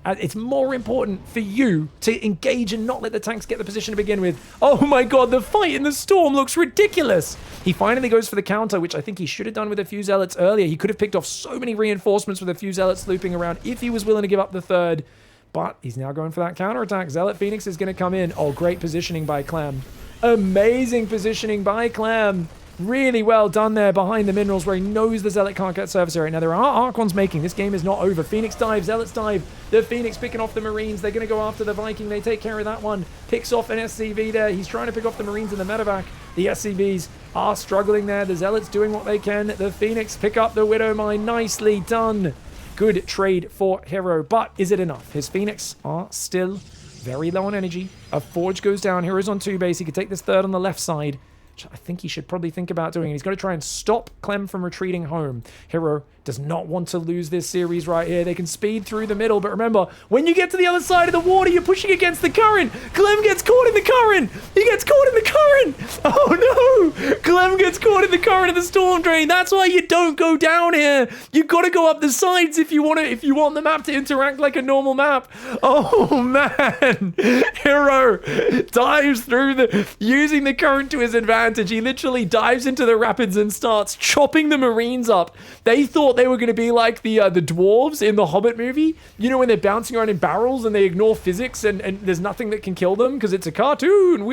It's more important for you to engage and not let the tanks get the position to begin with. Oh my god, the fight in the storm looks ridiculous. He finally goes for the counter, which I think he should have done with a few Zealots earlier. He could have picked off so many reinforcements with a few Zealots looping around if he was willing to give up the third. But he's now going for that counterattack. Zealot Phoenix is going to come in. Oh, great positioning by Clem. Amazing positioning by Clem. Really well done there behind the minerals where he knows the Zealot can't get surface area. Now, there are Archons making. This game is not over. Phoenix dive. Zealots dive. The Phoenix picking off the Marines. They're going to go after the Viking. They take care of that one. Picks off an SCV there. He's trying to pick off the Marines in the medevac. The SCVs are struggling there. The Zealots doing what they can. The Phoenix pick up the Widow Mine. Nicely done. Good trade for herO, but is it enough? His Phoenix are still very low on energy. A Forge goes down. herO's on 2 base. He could take this third on the left side, which I think he should probably think about doing. He's going to try and stop Clem from retreating home. herO does not want to lose this series right here. They can speed through the middle, but remember, when you get to the other side of the water, you're pushing against the current. Clem gets caught in the current. He gets caught in the current. Oh no! Clem gets caught in the current of the storm drain. That's why you don't go down here. You've got to go up the sides if you want the map to interact like a normal map. Oh man! herO dives through using the current to his advantage. He literally dives into the rapids and starts chopping the Marines up. They thought they were going to be like the dwarves in the Hobbit movie. You know, when they're bouncing around in barrels and they ignore physics and there's nothing that can kill them because it's a cartoon.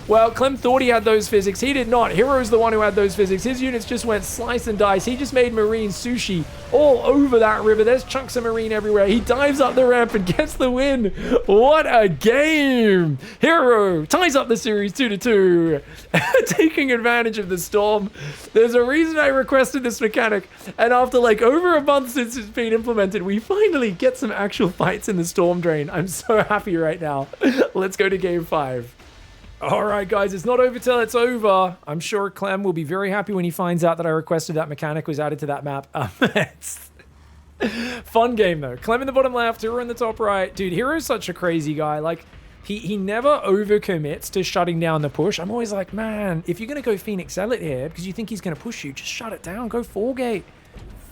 Well, Clem thought he had those physics. He did not. herO's the one who had those physics. His units just went slice and dice. He just made Marine sushi all over that river. There's chunks of Marine everywhere. He dives up the ramp and gets the win. What a game. herO ties up the series 2-2. Taking advantage of the storm. There's a reason I requested this mechanic, and after like over a month since it's been implemented, we finally get some actual fights in the storm drain. I'm so happy right now. Let's go to game 5. All right, guys, it's not over till it's over. I'm sure Clem will be very happy when he finds out that I requested that mechanic was added to that map. It's fun game though. Clem in the bottom left, herO in the top right. Dude, herO's such a crazy guy. Like, he never overcommits to shutting down the push. I'm always like, man, if you're going to go Phoenix Zealot here because you think he's going to push you, just shut it down. Go 4-gate.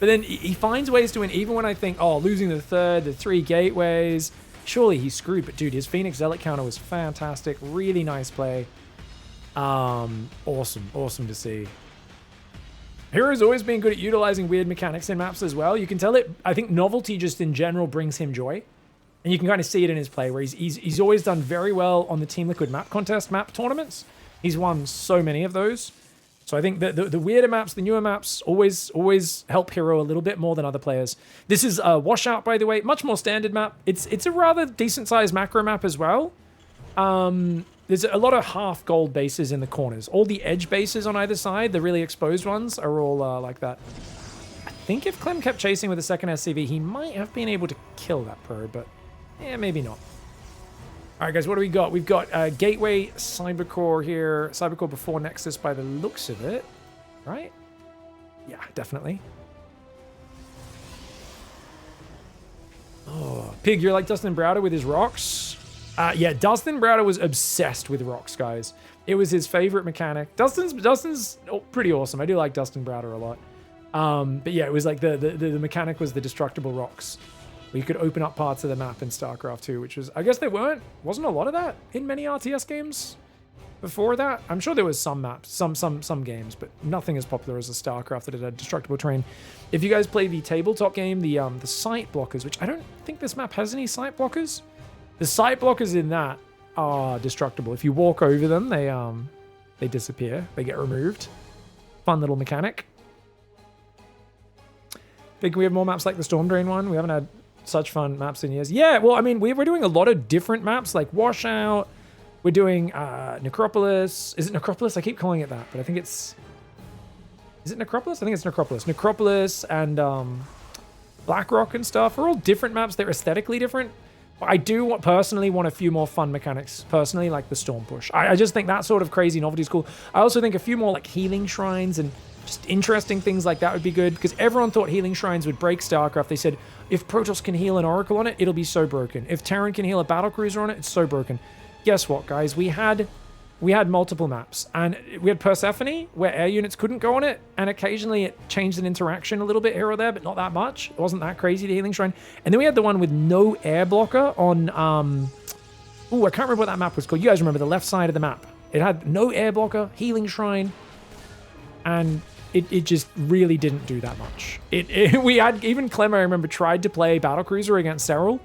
But then he finds ways to win, even when I think, oh, losing the third, the 3 gateways, surely he's screwed. But dude, his Phoenix Zealot counter was fantastic. Really nice play. Awesome to see. herO's always been good at utilizing weird mechanics in maps as well. You can tell it. I think novelty just in general brings him joy. And you can kind of see it in his play where he's always done very well on the Team Liquid map contest map tournaments. He's won so many of those. So I think that the weirder maps, the newer maps, always help herO a little bit more than other players. This is a washout, by the way, much more standard map. It's a rather decent sized macro map as well. There's a lot of half gold bases in the corners. All the edge bases on either side, the really exposed ones, are all like that. I think if Clem kept chasing with a second SCV, he might have been able to kill that probe, but yeah, maybe not. All right, guys, what do we got? We've got Gateway Cybercore here. Cybercore before Nexus by the looks of it, right? Yeah, definitely. Oh, Pig, you're like Dustin Browder with his rocks. Yeah, Dustin Browder was obsessed with rocks, guys. It was his favorite mechanic. Dustin's pretty awesome. I do like Dustin Browder a lot. But yeah, it was like the mechanic was the destructible rocks. You could open up parts of the map in StarCraft 2, which was, I guess there wasn't a lot of that in many RTS games before that. I'm sure there was some maps, some games, but nothing as popular as a StarCraft that had a destructible terrain. If you guys play the tabletop game, the sight blockers, which I don't think this map has any sight blockers. The sight blockers in that are destructible. If you walk over them, they disappear. They get removed. Fun little mechanic. Think we have more maps like the Storm Drain one? We haven't had such fun maps in years. Yeah, well, I mean, we're doing a lot of different maps like Washout. We're doing Necropolis. Is it Necropolis? I keep calling it that, but I think it's Is it Necropolis? I think it's Necropolis. Necropolis and Blackrock and stuff are all different maps. They're aesthetically different. But I do personally want a few more fun mechanics. Personally, like the Storm Push. I just think that sort of crazy novelty is cool. I also think a few more like healing shrines and just interesting things like that would be good, because everyone thought healing shrines would break StarCraft. They said, if Protoss can heal an Oracle on it, it'll be so broken. If Terran can heal a Battlecruiser on it, it's so broken. Guess what, guys? We had multiple maps, and we had Persephone, where air units couldn't go on it, and occasionally it changed an interaction a little bit here or there, but not that much. It wasn't that crazy, the healing shrine. And then we had the one with no air blocker on, I can't remember what that map was called. You guys remember the left side of the map. It had no air blocker, healing shrine, and it just really didn't do that much. We had, even Clem, I remember, tried to play Battlecruiser against herO,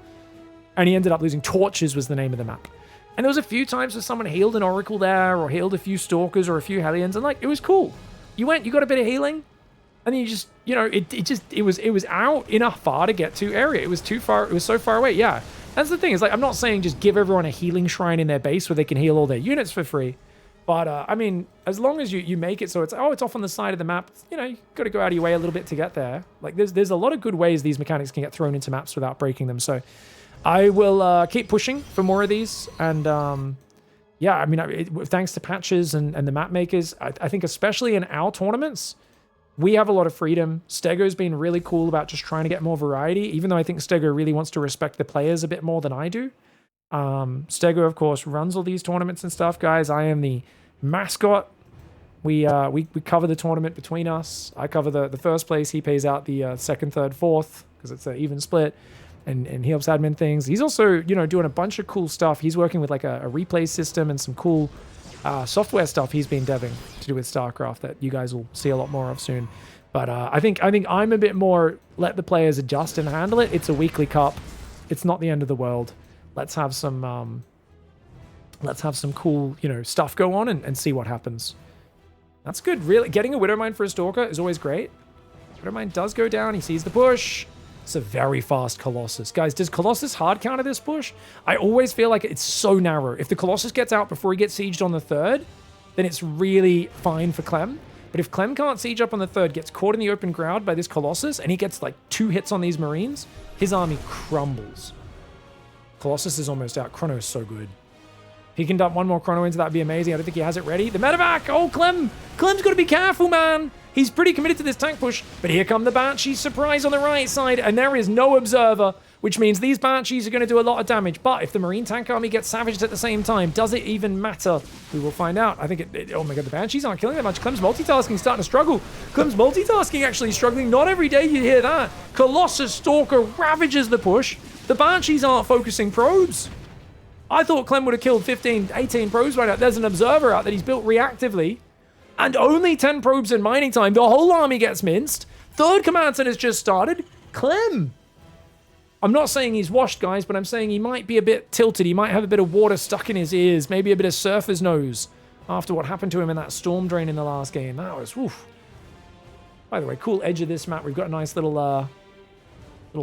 and he ended up losing. Torches was the name of the map. And there was a few times where someone healed an Oracle there, or healed a few Stalkers or a few Hellions, and like, it was cool. You got a bit of healing, and then you just, it was out in a far to get to area. It was too far, it was so far away. Yeah, that's the thing. It's like, I'm not saying just give everyone a healing shrine in their base where they can heal all their units for free. But, I mean, as long as you make it so it's off on the side of the map, you got to go out of your way a little bit to get there. Like, there's a lot of good ways these mechanics can get thrown into maps without breaking them. So I will keep pushing for more of these. And, yeah, I mean, thanks to patches and the map makers, I think especially in our tournaments, we have a lot of freedom. Stego's been really cool about just trying to get more variety, even though I think Stego really wants to respect the players a bit more than I do. Stego, of course, runs all these tournaments and stuff, guys. I am the mascot. We cover the tournament between us. I cover the first place. He pays out the second, third, fourth, because it's an even split, and he helps admin things. He's also, doing a bunch of cool stuff. He's working with like a replay system and some cool software stuff he's been deving to do with StarCraft that you guys will see a lot more of soon. But I think I'm a bit more let the players adjust and handle it. It's a weekly cup. It's not the end of the world. Let's have some cool, stuff go on and see what happens. That's good. Really, getting a Widowmine for a Stalker is always great. Widowmine does go down. He sees the push. It's a very fast Colossus. Guys, does Colossus hard counter this push? I always feel like it's so narrow. If the Colossus gets out before he gets sieged on the third, then it's really fine for Clem. But if Clem can't siege up on the third, gets caught in the open ground by this Colossus, and he gets like 2 hits on these Marines, his army crumbles. Colossus is almost out. Chrono's so good. If he can dump one more Chrono into, that'd be amazing. I don't think he has it ready. The medevac! Oh, Clem's got to be careful, man. He's pretty committed to this tank push. But here come the Banshees. Surprise on the right side. And there is no Observer, which means these Banshees are going to do a lot of damage. But if the Marine tank army gets savaged at the same time, does it even matter? We will find out. I think oh my god, the Banshees aren't killing that much. Clem's multitasking starting to struggle. Clem's multitasking actually struggling. Not every day you hear that. Colossus Stalker ravages the push. The Banshees aren't focusing probes. I thought Clem would have killed 15, 18 probes by now. There's an Observer out that he's built reactively. And only 10 probes in mining time. The whole army gets minced. Third command center has just started. Clem. I'm not saying he's washed, guys, but I'm saying he might be a bit tilted. He might have a bit of water stuck in his ears. Maybe a bit of surfer's nose after what happened to him in that storm drain in the last game. That was, woof. By the way, cool edge of this map. We've got a nice little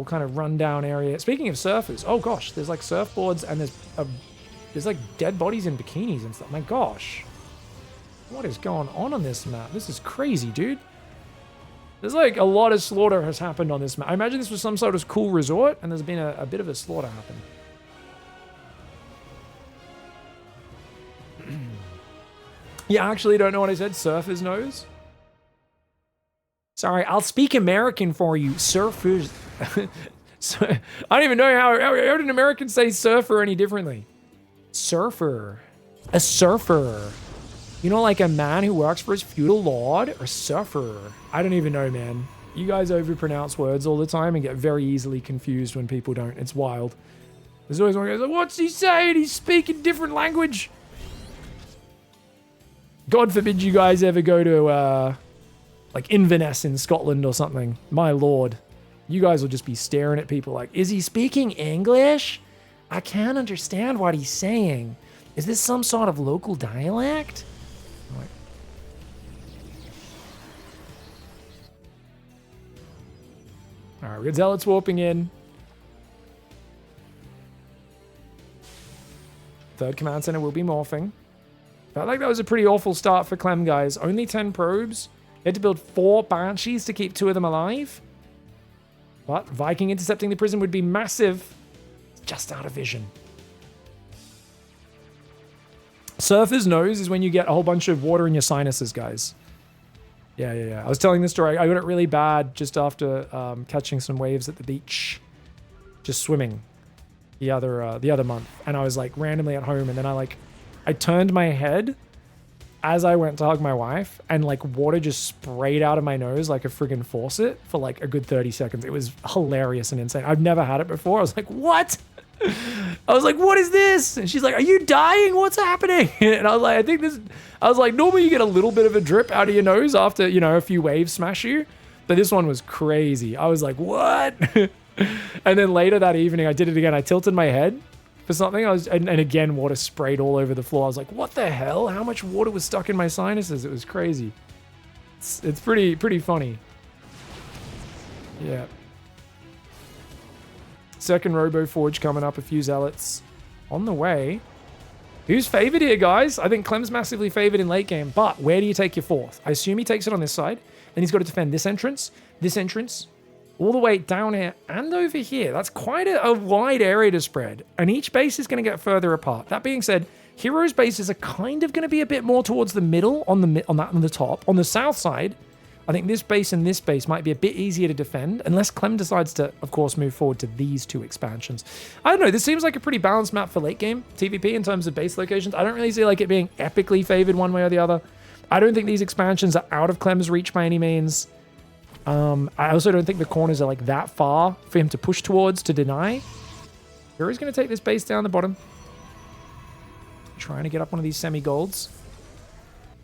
kind of rundown area. Speaking of surfers, oh gosh, there's like surfboards and there's like dead bodies in bikinis and stuff. My gosh. What is going on this map? This is crazy, dude. There's like a lot of slaughter has happened on this map. I imagine this was some sort of cool resort and there's been a bit of a slaughter happen. You actually don't know what I said? Surfer's nose? Sorry, I'll speak American for you. Surfers. So, I don't even know how did an American say surfer any differently? Surfer. A surfer. You know, like a man who works for his feudal lord? Or surfer? I don't even know, man. You guys overpronounce words all the time and get very easily confused when people don't. It's wild. There's always one guy who's like, what's he saying? He's speaking different language. God forbid you guys ever go to, like Inverness in Scotland or something. My lord. You guys will just be staring at people like, is he speaking English? I can't understand what he's saying. Is this some sort of local dialect? Like, all right, we got Zealots warping in. Third command center will be morphing. Felt like that was a pretty awful start for Clem, guys. Only 10 probes. He had to build 4 Banshees to keep 2 of them alive. But Viking intercepting the prism would be massive. It's just out of vision. Surfer's nose is when you get a whole bunch of water in your sinuses, guys. Yeah. I was telling this story. I got it really bad just after catching some waves at the beach. Just swimming the other month. And I was like randomly at home, and then I turned my head as I went to hug my wife, and like water just sprayed out of my nose like a friggin' faucet for like a good 30 seconds. It was hilarious and insane. I've never had it before. I was like, what? I was like, what is this? And she's like, are you dying? What's happening? And I was like, I was like, normally you get a little bit of a drip out of your nose after, you know, a few waves smash you. But this one was crazy. I was like, what? And then later that evening, I did it again. I tilted my head for something. And again, water sprayed all over the floor. I was like, what the hell? How much water was stuck in my sinuses? It was crazy. It's pretty funny. Yeah. Second Robo Forge coming up, a few Zealots on the way. Who's favored here, guys? I think Clem's massively favored in late game, but where do you take your 4th? I assume he takes it on this side, and he's got to defend this entrance, all the way down here and over here. That's quite a wide area to spread, and each base is going to get further apart. That being said, hero's bases are kind of going to be a bit more towards the middle on the top. On the south side, I think this base and this base might be a bit easier to defend, unless Clem decides to, of course, move forward to these 2 expansions. I don't know, this seems like a pretty balanced map for late game TVP in terms of base locations. I don't really see like it being epically favored one way or the other. I don't think these expansions are out of Clem's reach by any means. I also don't think the corners are like that far for him to push towards to deny. hero's going to take this base down the bottom. Trying to get up one of these semi-golds.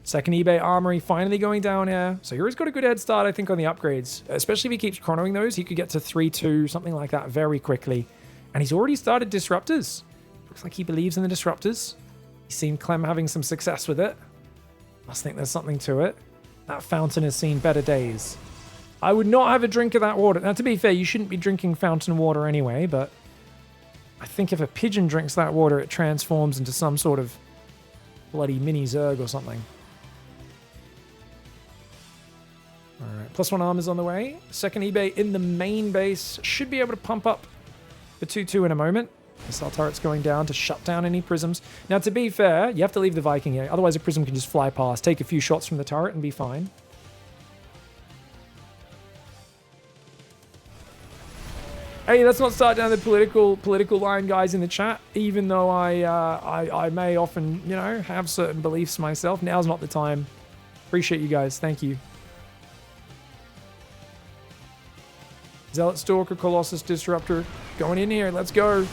Second eBay Armory finally going down here. So hero's got a good head start, I think, on the upgrades. Especially if he keeps chronoing those, he could get to 3-2, something like that very quickly. And he's already started Disruptors. Looks like he believes in the Disruptors. He's seen Clem having some success with it. Must think there's something to it. That fountain has seen better days. I would not have a drink of that water. Now, to be fair, you shouldn't be drinking fountain water anyway, but I think if a pigeon drinks that water, it transforms into some sort of bloody mini Zerg or something. Alright, +1 armor's on the way. Second eBay in the main base. Should be able to pump up the 2-2 in a moment. Missile turret's going down to shut down any prisms. Now, to be fair, you have to leave the Viking here. Otherwise, a prism can just fly past, take a few shots from the turret, and be fine. Hey, let's not start down the political line, guys, in the chat. Even though I may often, you know, have certain beliefs myself. Now's not the time. Appreciate you guys. Thank you. Zealot Stalker, Colossus Disruptor. Going in here. Let's go.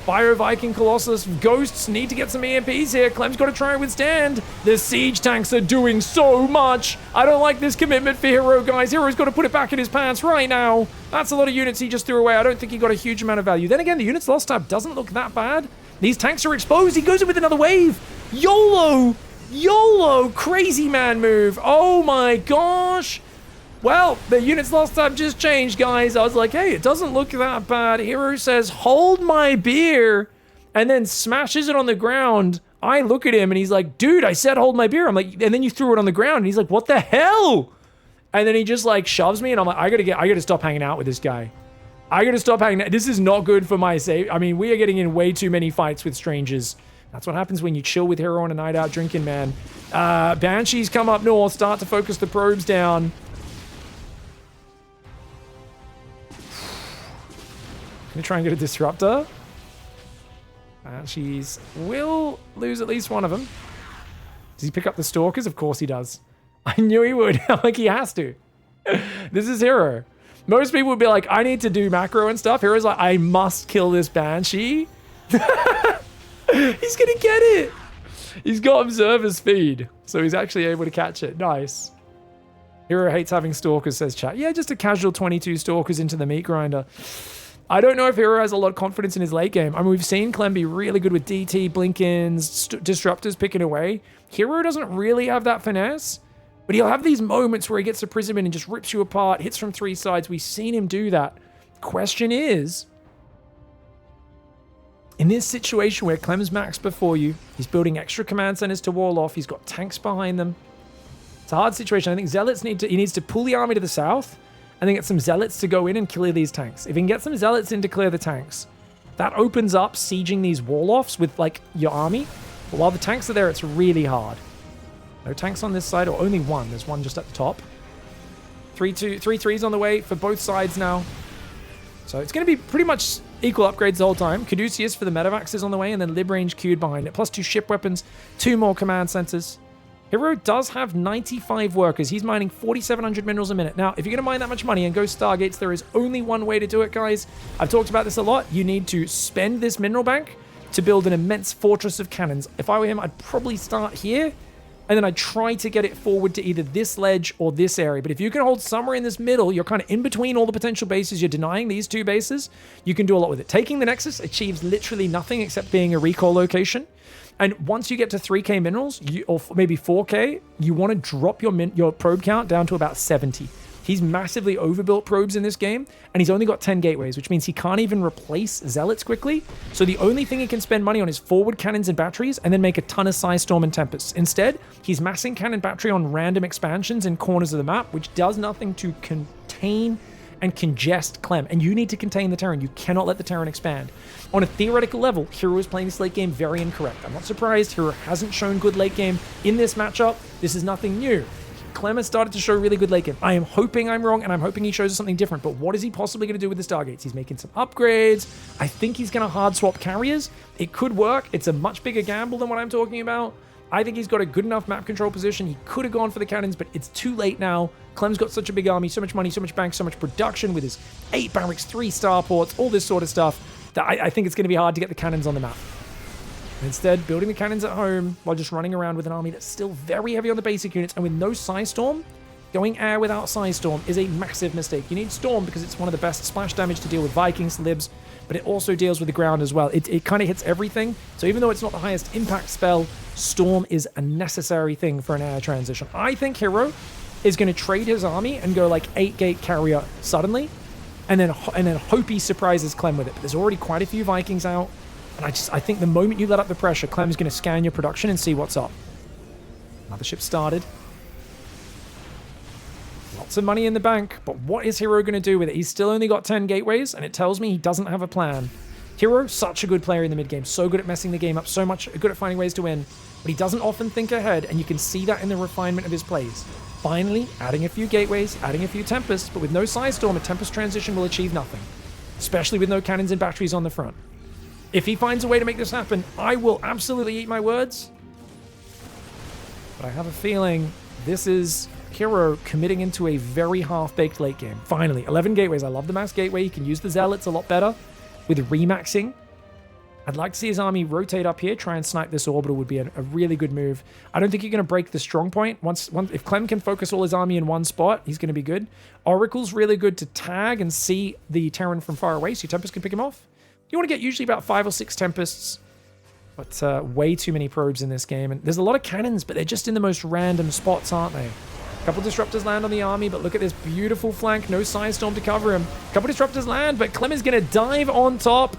Fire Viking Colossus. Ghosts need to get some EMPs here. Clem's got to try and withstand. The siege tanks are doing so much. I don't like this commitment for herO, guys. herO's got to put it back in his pants right now. That's a lot of units he just threw away. I don't think he got a huge amount of value. Then again, the units lost tab doesn't look that bad. These tanks are exposed. He goes in with another wave. YOLO. YOLO. Crazy man move. Oh my gosh. Well, the units lost tab just changed, guys. I was like, hey, it doesn't look that bad. herO says, hold my beer, and then smashes it on the ground. I look at him, and he's like, dude, I said hold my beer. I'm like, and then you threw it on the ground, and he's like, what the hell? And then he just, like, shoves me, and I'm like, I gotta stop hanging out with this guy. I gotta stop hanging out. This is not good for my safety. I mean, we are getting in way too many fights with strangers. That's what happens when you chill with herO on a night out drinking, man. Banshees come up north, start to focus the probes down. Gonna try and get a Disruptor. Banshees will lose at least one of them. Does he pick up the Stalkers? Of course he does. I knew he would. Like, he has to. This is herO. Most people would be like, I need to do macro and stuff. herO's like, I must kill this Banshee. He's gonna get it. He's got Observer Speed, so he's actually able to catch it. Nice. herO hates having Stalkers, says chat. Yeah, just a casual 22 Stalkers into the meat grinder. I don't know if herO has a lot of confidence in his late game. I mean, we've seen Clem be really good with DT, Blinkins, Disruptors picking away. herO doesn't really have that finesse, but he'll have these moments where he gets a prism in and just rips you apart, hits from 3 sides. We've seen him do that. Question is, in this situation where Clem's maxed before you, he's building extra command centers to wall off, he's got tanks behind them, It's a hard situation. I think Zealots he needs to pull the army to the south and then get some Zealots to go in and clear these tanks. If he can get some Zealots in to clear the tanks, that opens up sieging these wall-offs with, like, your army. But while the tanks are there, it's really hard. No tanks on this side, or only one. There's one just at the top. 3-3s on the way for both sides now. So it's going to be pretty much equal upgrades the whole time. Caduceus for the medevacs is on the way, and then Lib-Range queued behind it. Plus 2 ship weapons, 2 more command centers. herO does have 95 workers. He's mining 4,700 minerals a minute. Now, if you're going to mine that much money and go Stargates, there is only one way to do it, guys. I've talked about this a lot. You need to spend this mineral bank to build an immense fortress of cannons. If I were him, I'd probably start here, and then I'd try to get it forward to either this ledge or this area. But if you can hold somewhere in this middle, you're kind of in between all the potential bases. You're denying these 2 bases. You can do a lot with it. Taking the Nexus achieves literally nothing except being a recall location. And once you get to 3k minerals, or maybe 4k, you want to drop your probe count down to about 70. He's massively overbuilt probes in this game, and he's only got 10 gateways, which means he can't even replace Zealots quickly. So the only thing he can spend money on is forward cannons and batteries, and then make a ton of Psystorm and Tempests. Instead, he's massing cannon battery on random expansions in corners of the map, which does nothing to contain and congest Clem. And you need to contain the Terran. You cannot let the Terran expand. On a theoretical level, herO is playing this late game very incorrect. I'm not surprised. herO hasn't shown good late game in this matchup. This is nothing new. Clem has started to show really good late game. I am hoping I'm wrong, and I'm hoping he shows us something different. But what is he possibly going to do with the Stargates? He's making some upgrades. I think he's going to hard swap carriers. It could work. It's a much bigger gamble than what I'm talking about. I think he's got a good enough map control position. He could have gone for the cannons, but it's too late now. Clem's got such a big army, so much money, so much bank, so much production with his 8 barracks, 3 starports, all this sort of stuff, that I think it's going to be hard to get the cannons on the map. Instead, building the cannons at home while just running around with an army that's still very heavy on the basic units, and with no Psystorm, going air without Psystorm is a massive mistake. You need Storm because it's one of the best splash damage to deal with Vikings, Libs, but it also deals with the ground as well. It kind of hits everything, so even though it's not the highest impact spell, Storm is a necessary thing for an air transition. I think herO is going to trade his army and go like 8-gate carrier suddenly, and then hope he surprises Clem with it. But there's already quite a few Vikings out. And I think the moment you let up the pressure, Clem's going to scan your production and see what's up. Another ship started. Lots of money in the bank, but what is herO going to do with it? He's still only got 10 gateways, and it tells me he doesn't have a plan. herO, such a good player in the mid-game, so good at messing the game up, so much good at finding ways to win, but he doesn't often think ahead, and you can see that in the refinement of his plays. Finally, adding a few gateways, adding a few Tempests, but with no Psystorm, a Tempest transition will achieve nothing, especially with no cannons and batteries on the front. If he finds a way to make this happen, I will absolutely eat my words. But I have a feeling this is herO committing into a very half-baked late game. Finally, 11 gateways. I love the mass gateway. You can use the Zealots a lot better with remaxing. I'd like to see his army rotate up here, try and snipe this orbital would be a really good move. I don't think you're going to break the strong point. If Clem can focus all his army in one spot, he's going to be good. Oracle's really good to tag and see the Terran from far away, so your Tempest can pick him off. You want to get usually about 5 or 6 Tempests, but way too many probes in this game. And there's a lot of cannons, but they're just in the most random spots, aren't they? A couple Disruptors land on the army, but look at this beautiful flank. No Psystorm to cover him. A couple Disruptors land, but Clem is going to dive on top.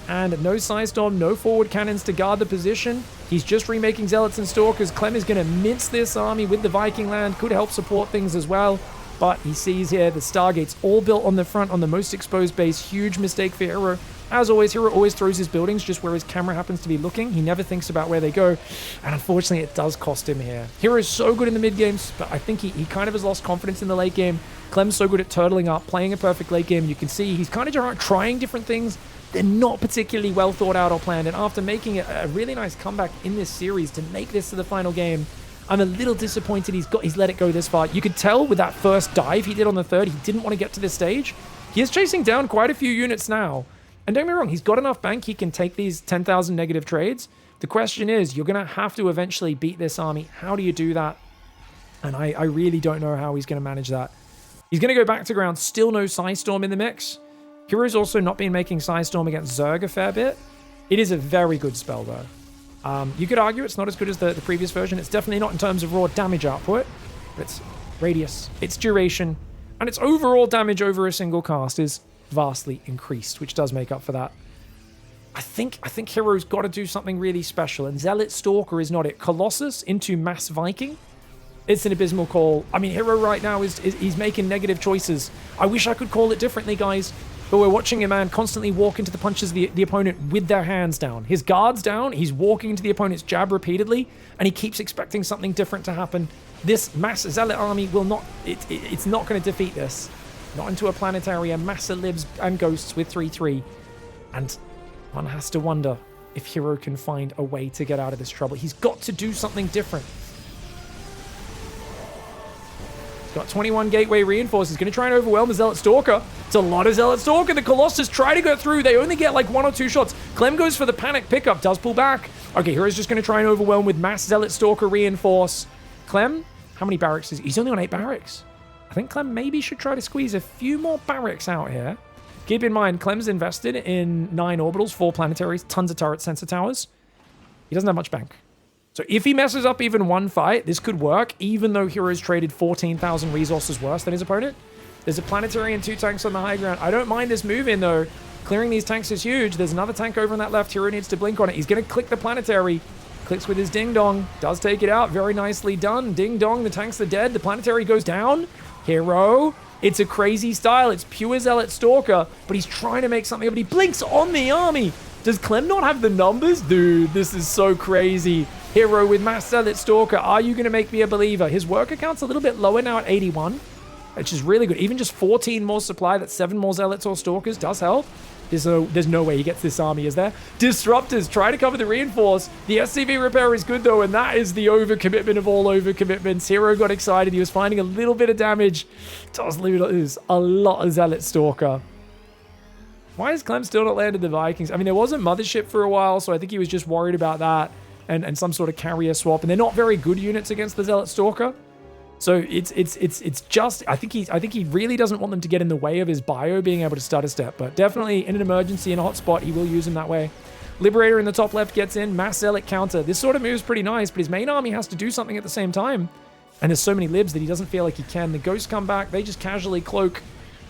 And no Psystorm, no forward cannons to guard the position. He's just remaking Zealots and Stalkers. Clem is going to mince this army with the Viking land. Could help support things as well. But he sees here the Stargates all built on the front on the most exposed base. Huge mistake for herO. As always, herO always throws his buildings just where his camera happens to be looking. He never thinks about where they go. And unfortunately, it does cost him here. herO is so good in the mid games, but I think he kind of has lost confidence in the late game. Clem's so good at turtling up, playing a perfect late game. You can see he's kind of trying different things. They're not particularly well thought out or planned. And after making a really nice comeback in this series to make this to the final game, I'm a little disappointed he's let it go this far. You could tell with that first dive he did on the third, he didn't want to get to this stage. He is chasing down quite a few units now. And don't get me wrong, he's got enough bank, he can take these 10,000 negative trades. The question is, you're going to have to eventually beat this army. How do you do that? And I really don't know how he's going to manage that. He's going to go back to ground, still no Psystorm in the mix. herO's also not been making Psystorm against Zerg a fair bit. It is a very good spell, though. You could argue it's not as good as the previous version. It's definitely not in terms of raw damage output, but its radius, its duration, and its overall damage over a single cast is vastly increased, which does make up for that. I think herO's got to do something really special, and Zealot Stalker is not it. Colossus into Mass Viking It's an abysmal call. I mean, herO right now he's making negative choices. I wish I could call it differently, guys. But we're watching a man constantly walk into the punches of the opponent with their hands down. His guard's down, he's walking into the opponent's jab repeatedly, and he keeps expecting something different to happen. This mass zealot army will not, it's not going to defeat this. Not into a planetary, a mass of libs and ghosts with 3-3. And one has to wonder if herO can find a way to get out of this trouble. He's got to do something different. He's got 21 gateway reinforcers. Going to try and overwhelm the Zealot Stalker. It's a lot of Zealot Stalker. The Colossus try to go through. They only get like 1 or 2 shots. Clem goes for the panic pickup. Does pull back. Okay, hero's just going to try and overwhelm with mass Zealot Stalker reinforce. Clem, how many barracks is he? He's only on 8 barracks. I think Clem maybe should try to squeeze a few more barracks out here. Keep in mind, Clem's invested in 9 orbitals, 4 planetaries, tons of turret sensor towers. He doesn't have much bank. So if he messes up even one fight, this could work, even though hero's traded 14,000 resources worse than his opponent. There's a planetary and 2 tanks on the high ground. I don't mind this move in, though. Clearing these tanks is huge. There's another tank over on that left. herO needs to blink on it. He's going to click the planetary. Clicks with his ding-dong. Does take it out. Very nicely done. Ding-dong. The tanks are dead. The planetary goes down. herO. It's a crazy style. It's pure Zealot Stalker, but he's trying to make something of it. He blinks on the army. Does Clem not have the numbers? Dude, this is so crazy. herO with mass Zealot Stalker. Are you going to make me a believer? His worker count's a little bit lower now at 81, which is really good. Even just 14 more supply, that's 7 more Zealots or Stalkers, does help. There's no way he gets this army, is there? Disruptors try to cover the reinforce. The SCV repair is good, though, and that is the overcommitment of all overcommitments. herO got excited. He was finding a little bit of damage. Does lose a lot of Zealot Stalker. Why has Clem still not landed the Vikings? I mean, there was a mothership for a while, so I think he was just worried about that and some sort of carrier swap. And they're not very good units against the Zealot Stalker. So it's just, I think he really doesn't want them to get in the way of his bio being able to start a step, but definitely in an emergency, in a hot spot, he will use him that way. Liberator in the top left gets in, mass Zealot counter. This sort of move's pretty nice, but his main army has to do something at the same time. And there's so many libs that he doesn't feel like he can. The ghosts come back, they just casually cloak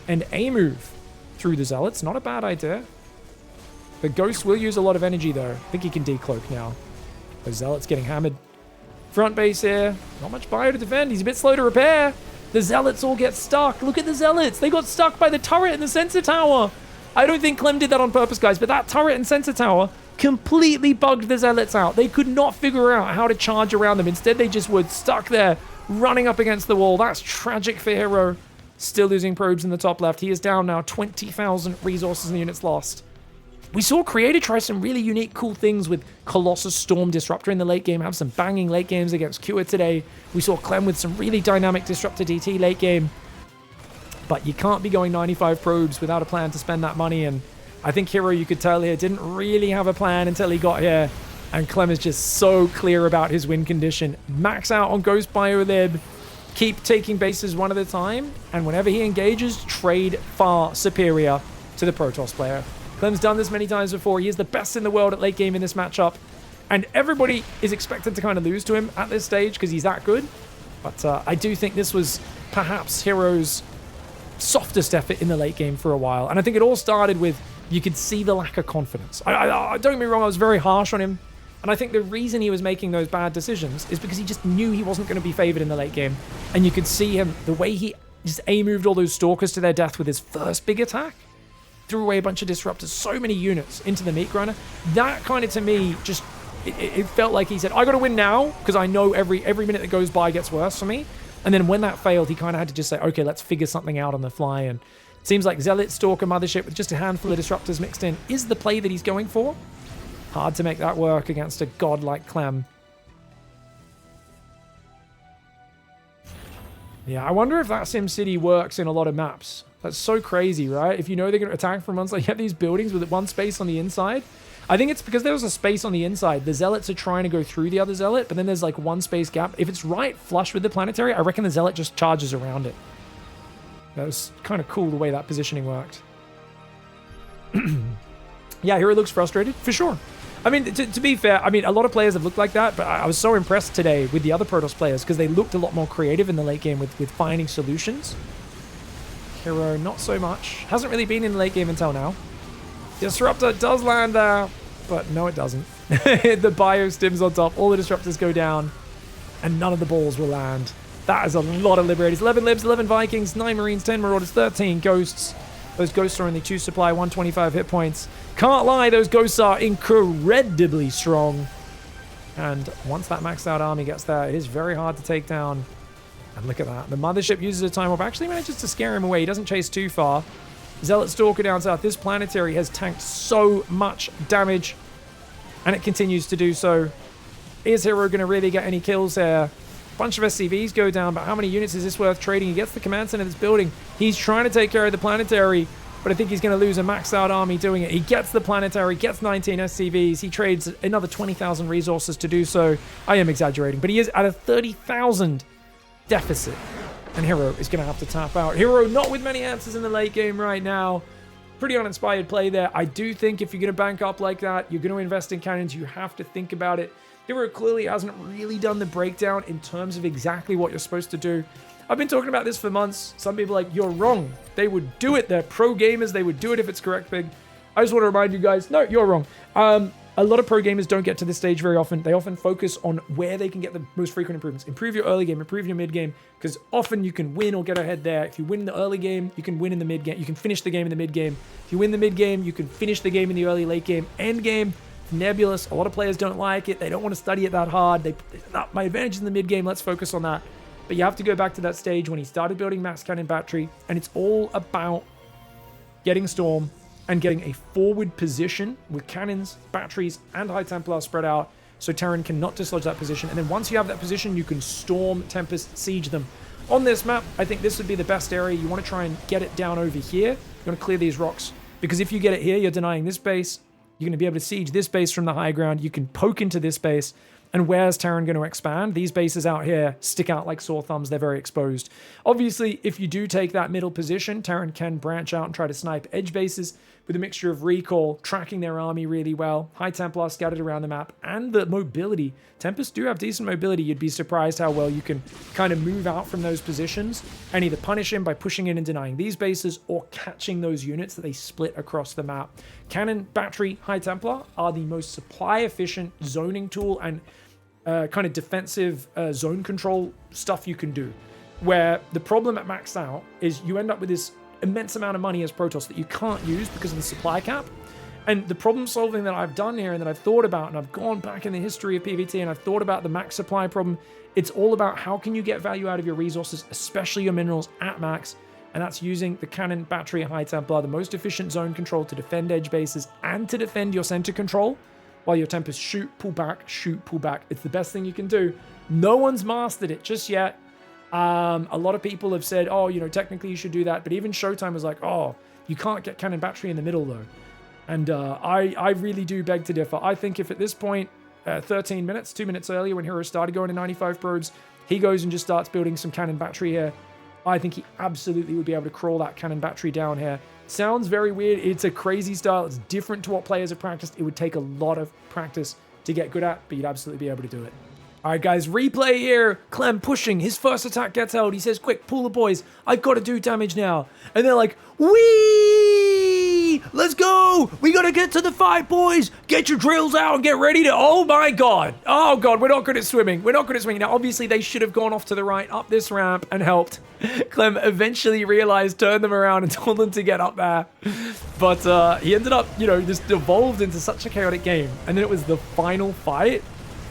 and A-move through the Zealots. Not a bad idea. The ghost will use a lot of energy though. I think he can decloak now. The Zealots getting hammered. Front base here. Not much bio to defend. He's a bit slow to repair. The Zealots all get stuck. Look at the Zealots. They got stuck by the turret and the sensor tower. I don't think Clem did that on purpose, guys, but that turret and sensor tower completely bugged the Zealots out. They could not figure out how to charge around them. Instead, they just were stuck there, running up against the wall. That's tragic for herO. Still losing probes in the top left. He is down now. 20,000 resources and units lost. We saw Creator try some really unique, cool things with Colossus Storm Disruptor in the late game, have some banging late games against Cure today. We saw Clem with some really dynamic Disruptor DT late game. But you can't be going 95 probes without a plan to spend that money, and I think herO, you could tell here, didn't really have a plan until he got here, and Clem is just so clear about his win condition. Max out on Ghost Biolib, keep taking bases one at a time, and whenever he engages, trade far superior to the Protoss player. Clem's done this many times before. He is the best in the world at late game in this matchup. And everybody is expected to kind of lose to him at this stage because he's that good. But I do think this was perhaps herO's softest effort in the late game for a while. And I think it all started with, you could see the lack of confidence. Don't get me wrong, I was very harsh on him. And I think the reason he was making those bad decisions is because he just knew he wasn't going to be favored in the late game. And you could see him, the way he just A-moved all those Stalkers to their death with his first big attack. Threw away a bunch of disruptors, so many units into the meat grinder. That kind of, to me, just it felt like he said, I gotta win now because I know every minute that goes by gets worse for me. And then when that failed, he kind of had to just say, okay, let's figure something out on the fly. And it seems like Zealot Stalker Mothership with just a handful of disruptors mixed in is the play that he's going for. Hard to make that work against a god like Clem. Yeah, I wonder if that SimCity works in a lot of maps. That's so crazy, right? If you know they're going to attack from one side, you have these buildings with one space on the inside. I think it's because there was a space on the inside. The Zealots are trying to go through the other Zealot, but then there's like one space gap. If it's right flush with the planetary, I reckon the Zealot just charges around it. That was kind of cool the way that positioning worked. Yeah, herO looks frustrated, for sure. I mean, to be fair, I mean, a lot of players have looked like that, but I was so impressed today with the other Protoss players because they looked a lot more creative in the late game with finding solutions. herO, not so much. Hasn't really been in the late game until now. Disruptor does land there, but no, it doesn't. The bio stims on top. All the disruptors go down, and none of the balls will land. That is a lot of Liberators. 11 Libs, 11 Vikings, 9 Marines, 10 Marauders, 13 Ghosts. Those Ghosts are only 2 supply, 125 hit points. Can't lie, those Ghosts are incredibly strong. And once that maxed out army gets there, it is very hard to take down. And look at that. The Mothership uses a time warp. Actually manages to scare him away. He doesn't chase too far. Zealot Stalker down south. This planetary has tanked so much damage. And it continues to do so. Is herO going to really get any kills here? Bunch of SCVs go down, but how many units is this worth trading? He gets the command center that's building. He's trying to take care of the planetary, but I think he's going to lose a maxed out army doing it. He gets the planetary, gets 19 SCVs. He trades another 20,000 resources to do so. I am exaggerating, but he is at a 30,000 deficit. And herO is going to have to tap out. herO not with many answers in the late game right now. Pretty uninspired play there. I do think if you're going to bank up like that, you're going to invest in cannons, you have to think about it. herO clearly hasn't really done the breakdown in terms of exactly what you're supposed to do. I've been talking about this for months. Some people are like, you're wrong. They would do it. They're pro gamers. They would do it if it's correct, Pig. I just want to remind you guys, no, you're wrong. A lot of pro gamers don't get to this stage very often. They often focus on where they can get the most frequent improvements. Improve your early game, improve your mid game, because often you can win or get ahead there. If you win the early game, you can win in the mid game. You can finish the game in the mid game. If you win the mid game, you can finish the game in the early late game. End game, nebulous. A lot of players don't like it. They don't want to study it that hard. My advantage is in the mid game. Let's focus on that. But you have to go back to that stage when he started building max cannon battery, and it's all about getting Storm and getting a forward position with cannons, batteries, and High Templar spread out so Terran cannot dislodge that position. And then once you have that position, you can Storm, Tempest, Siege them. On this map, I think this would be the best area. You want to try and get it down over here. You want to clear these rocks, because if you get it here, you're denying this base. You're going to be able to siege this base from the high ground. You can poke into this base. And where's Terran going to expand? These bases out here stick out like sore thumbs. They're very exposed. Obviously, if you do take that middle position, Terran can branch out and try to snipe edge bases with a mixture of recall, tracking their army really well, High Templar scattered around the map, and the mobility. Tempests do have decent mobility. You'd be surprised how well you can kind of move out from those positions and either punish him by pushing in and denying these bases or catching those units that they split across the map. Cannon, battery, High Templar are the most supply-efficient zoning tool and kind of defensive zone control stuff you can do. Where the problem at maxed out is you end up with this immense amount of money as Protoss that you can't use because of the supply cap. And the problem solving that I've done here and that I've thought about, and I've gone back in the history of PvT and I've thought about the max supply problem, it's all about how can you get value out of your resources, especially your minerals at max. And that's using the cannon, battery, High Templar, the most efficient zone control to defend edge bases and to defend your center control. While your Tempests shoot, pull back, shoot, pull back. It's the best thing you can do. No one's mastered it just yet. A lot of people have said, oh, you know, technically you should do that. But even Showtime was like, oh, you can't get cannon battery in the middle though. And I really do beg to differ. I think if at this point, 13 minutes, 2 minutes earlier when herO started going to 95 probes, he goes and just starts building some cannon battery here, I think he absolutely would be able to crawl that cannon battery down here. Sounds very weird. It's a crazy style. It's different to what players have practiced. It would take a lot of practice to get good at, but you'd absolutely be able to do it. All right, guys, replay here. Clem pushing. His first attack gets held. He says, quick, pull the boys. I've got to do damage now. And they're like, wee! Let's go! We got to get to the fight, boys! Get your drills out and get ready to... Oh, my God. Oh, God, we're not good at swimming. We're not good at swimming. Now, obviously, they should have gone off to the right, up this ramp, and helped. Clem eventually realized, turned them around, and told them to get up there. But he ended up, you know, just evolved into such a chaotic game. And then it was the final fight,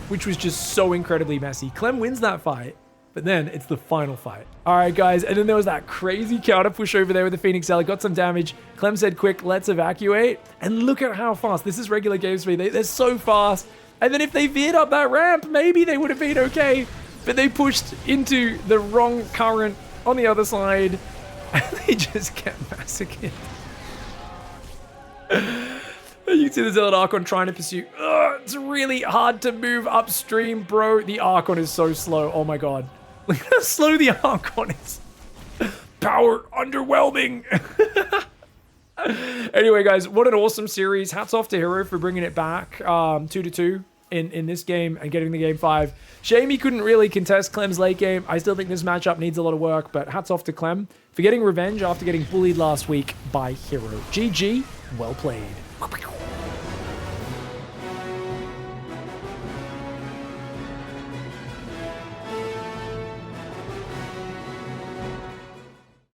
which was just so incredibly messy. Clem wins that fight, but then it's the final fight. All right, guys, and then there was that crazy counter push over there with the Phoenix Zealot, got some damage. Clem said, quick, let's evacuate. And look at how fast. This is regular game speed. They're so fast. And then if they veered up that ramp, maybe they would have been okay. But they pushed into the wrong current on the other side, and they just get massacred. You can see the Zealot Archon trying to pursue. Ugh, it's really hard to move upstream, bro. The Archon is so slow. Oh my God. Look at how slow the Archon is. Power underwhelming. Anyway, guys, what an awesome series. Hats off to herO for bringing it back 2-2 in this game and getting the game 5. Shame he couldn't really contest Clem's late game. I still think this matchup needs a lot of work, but hats off to Clem for getting revenge after getting bullied last week by herO. GG, well played.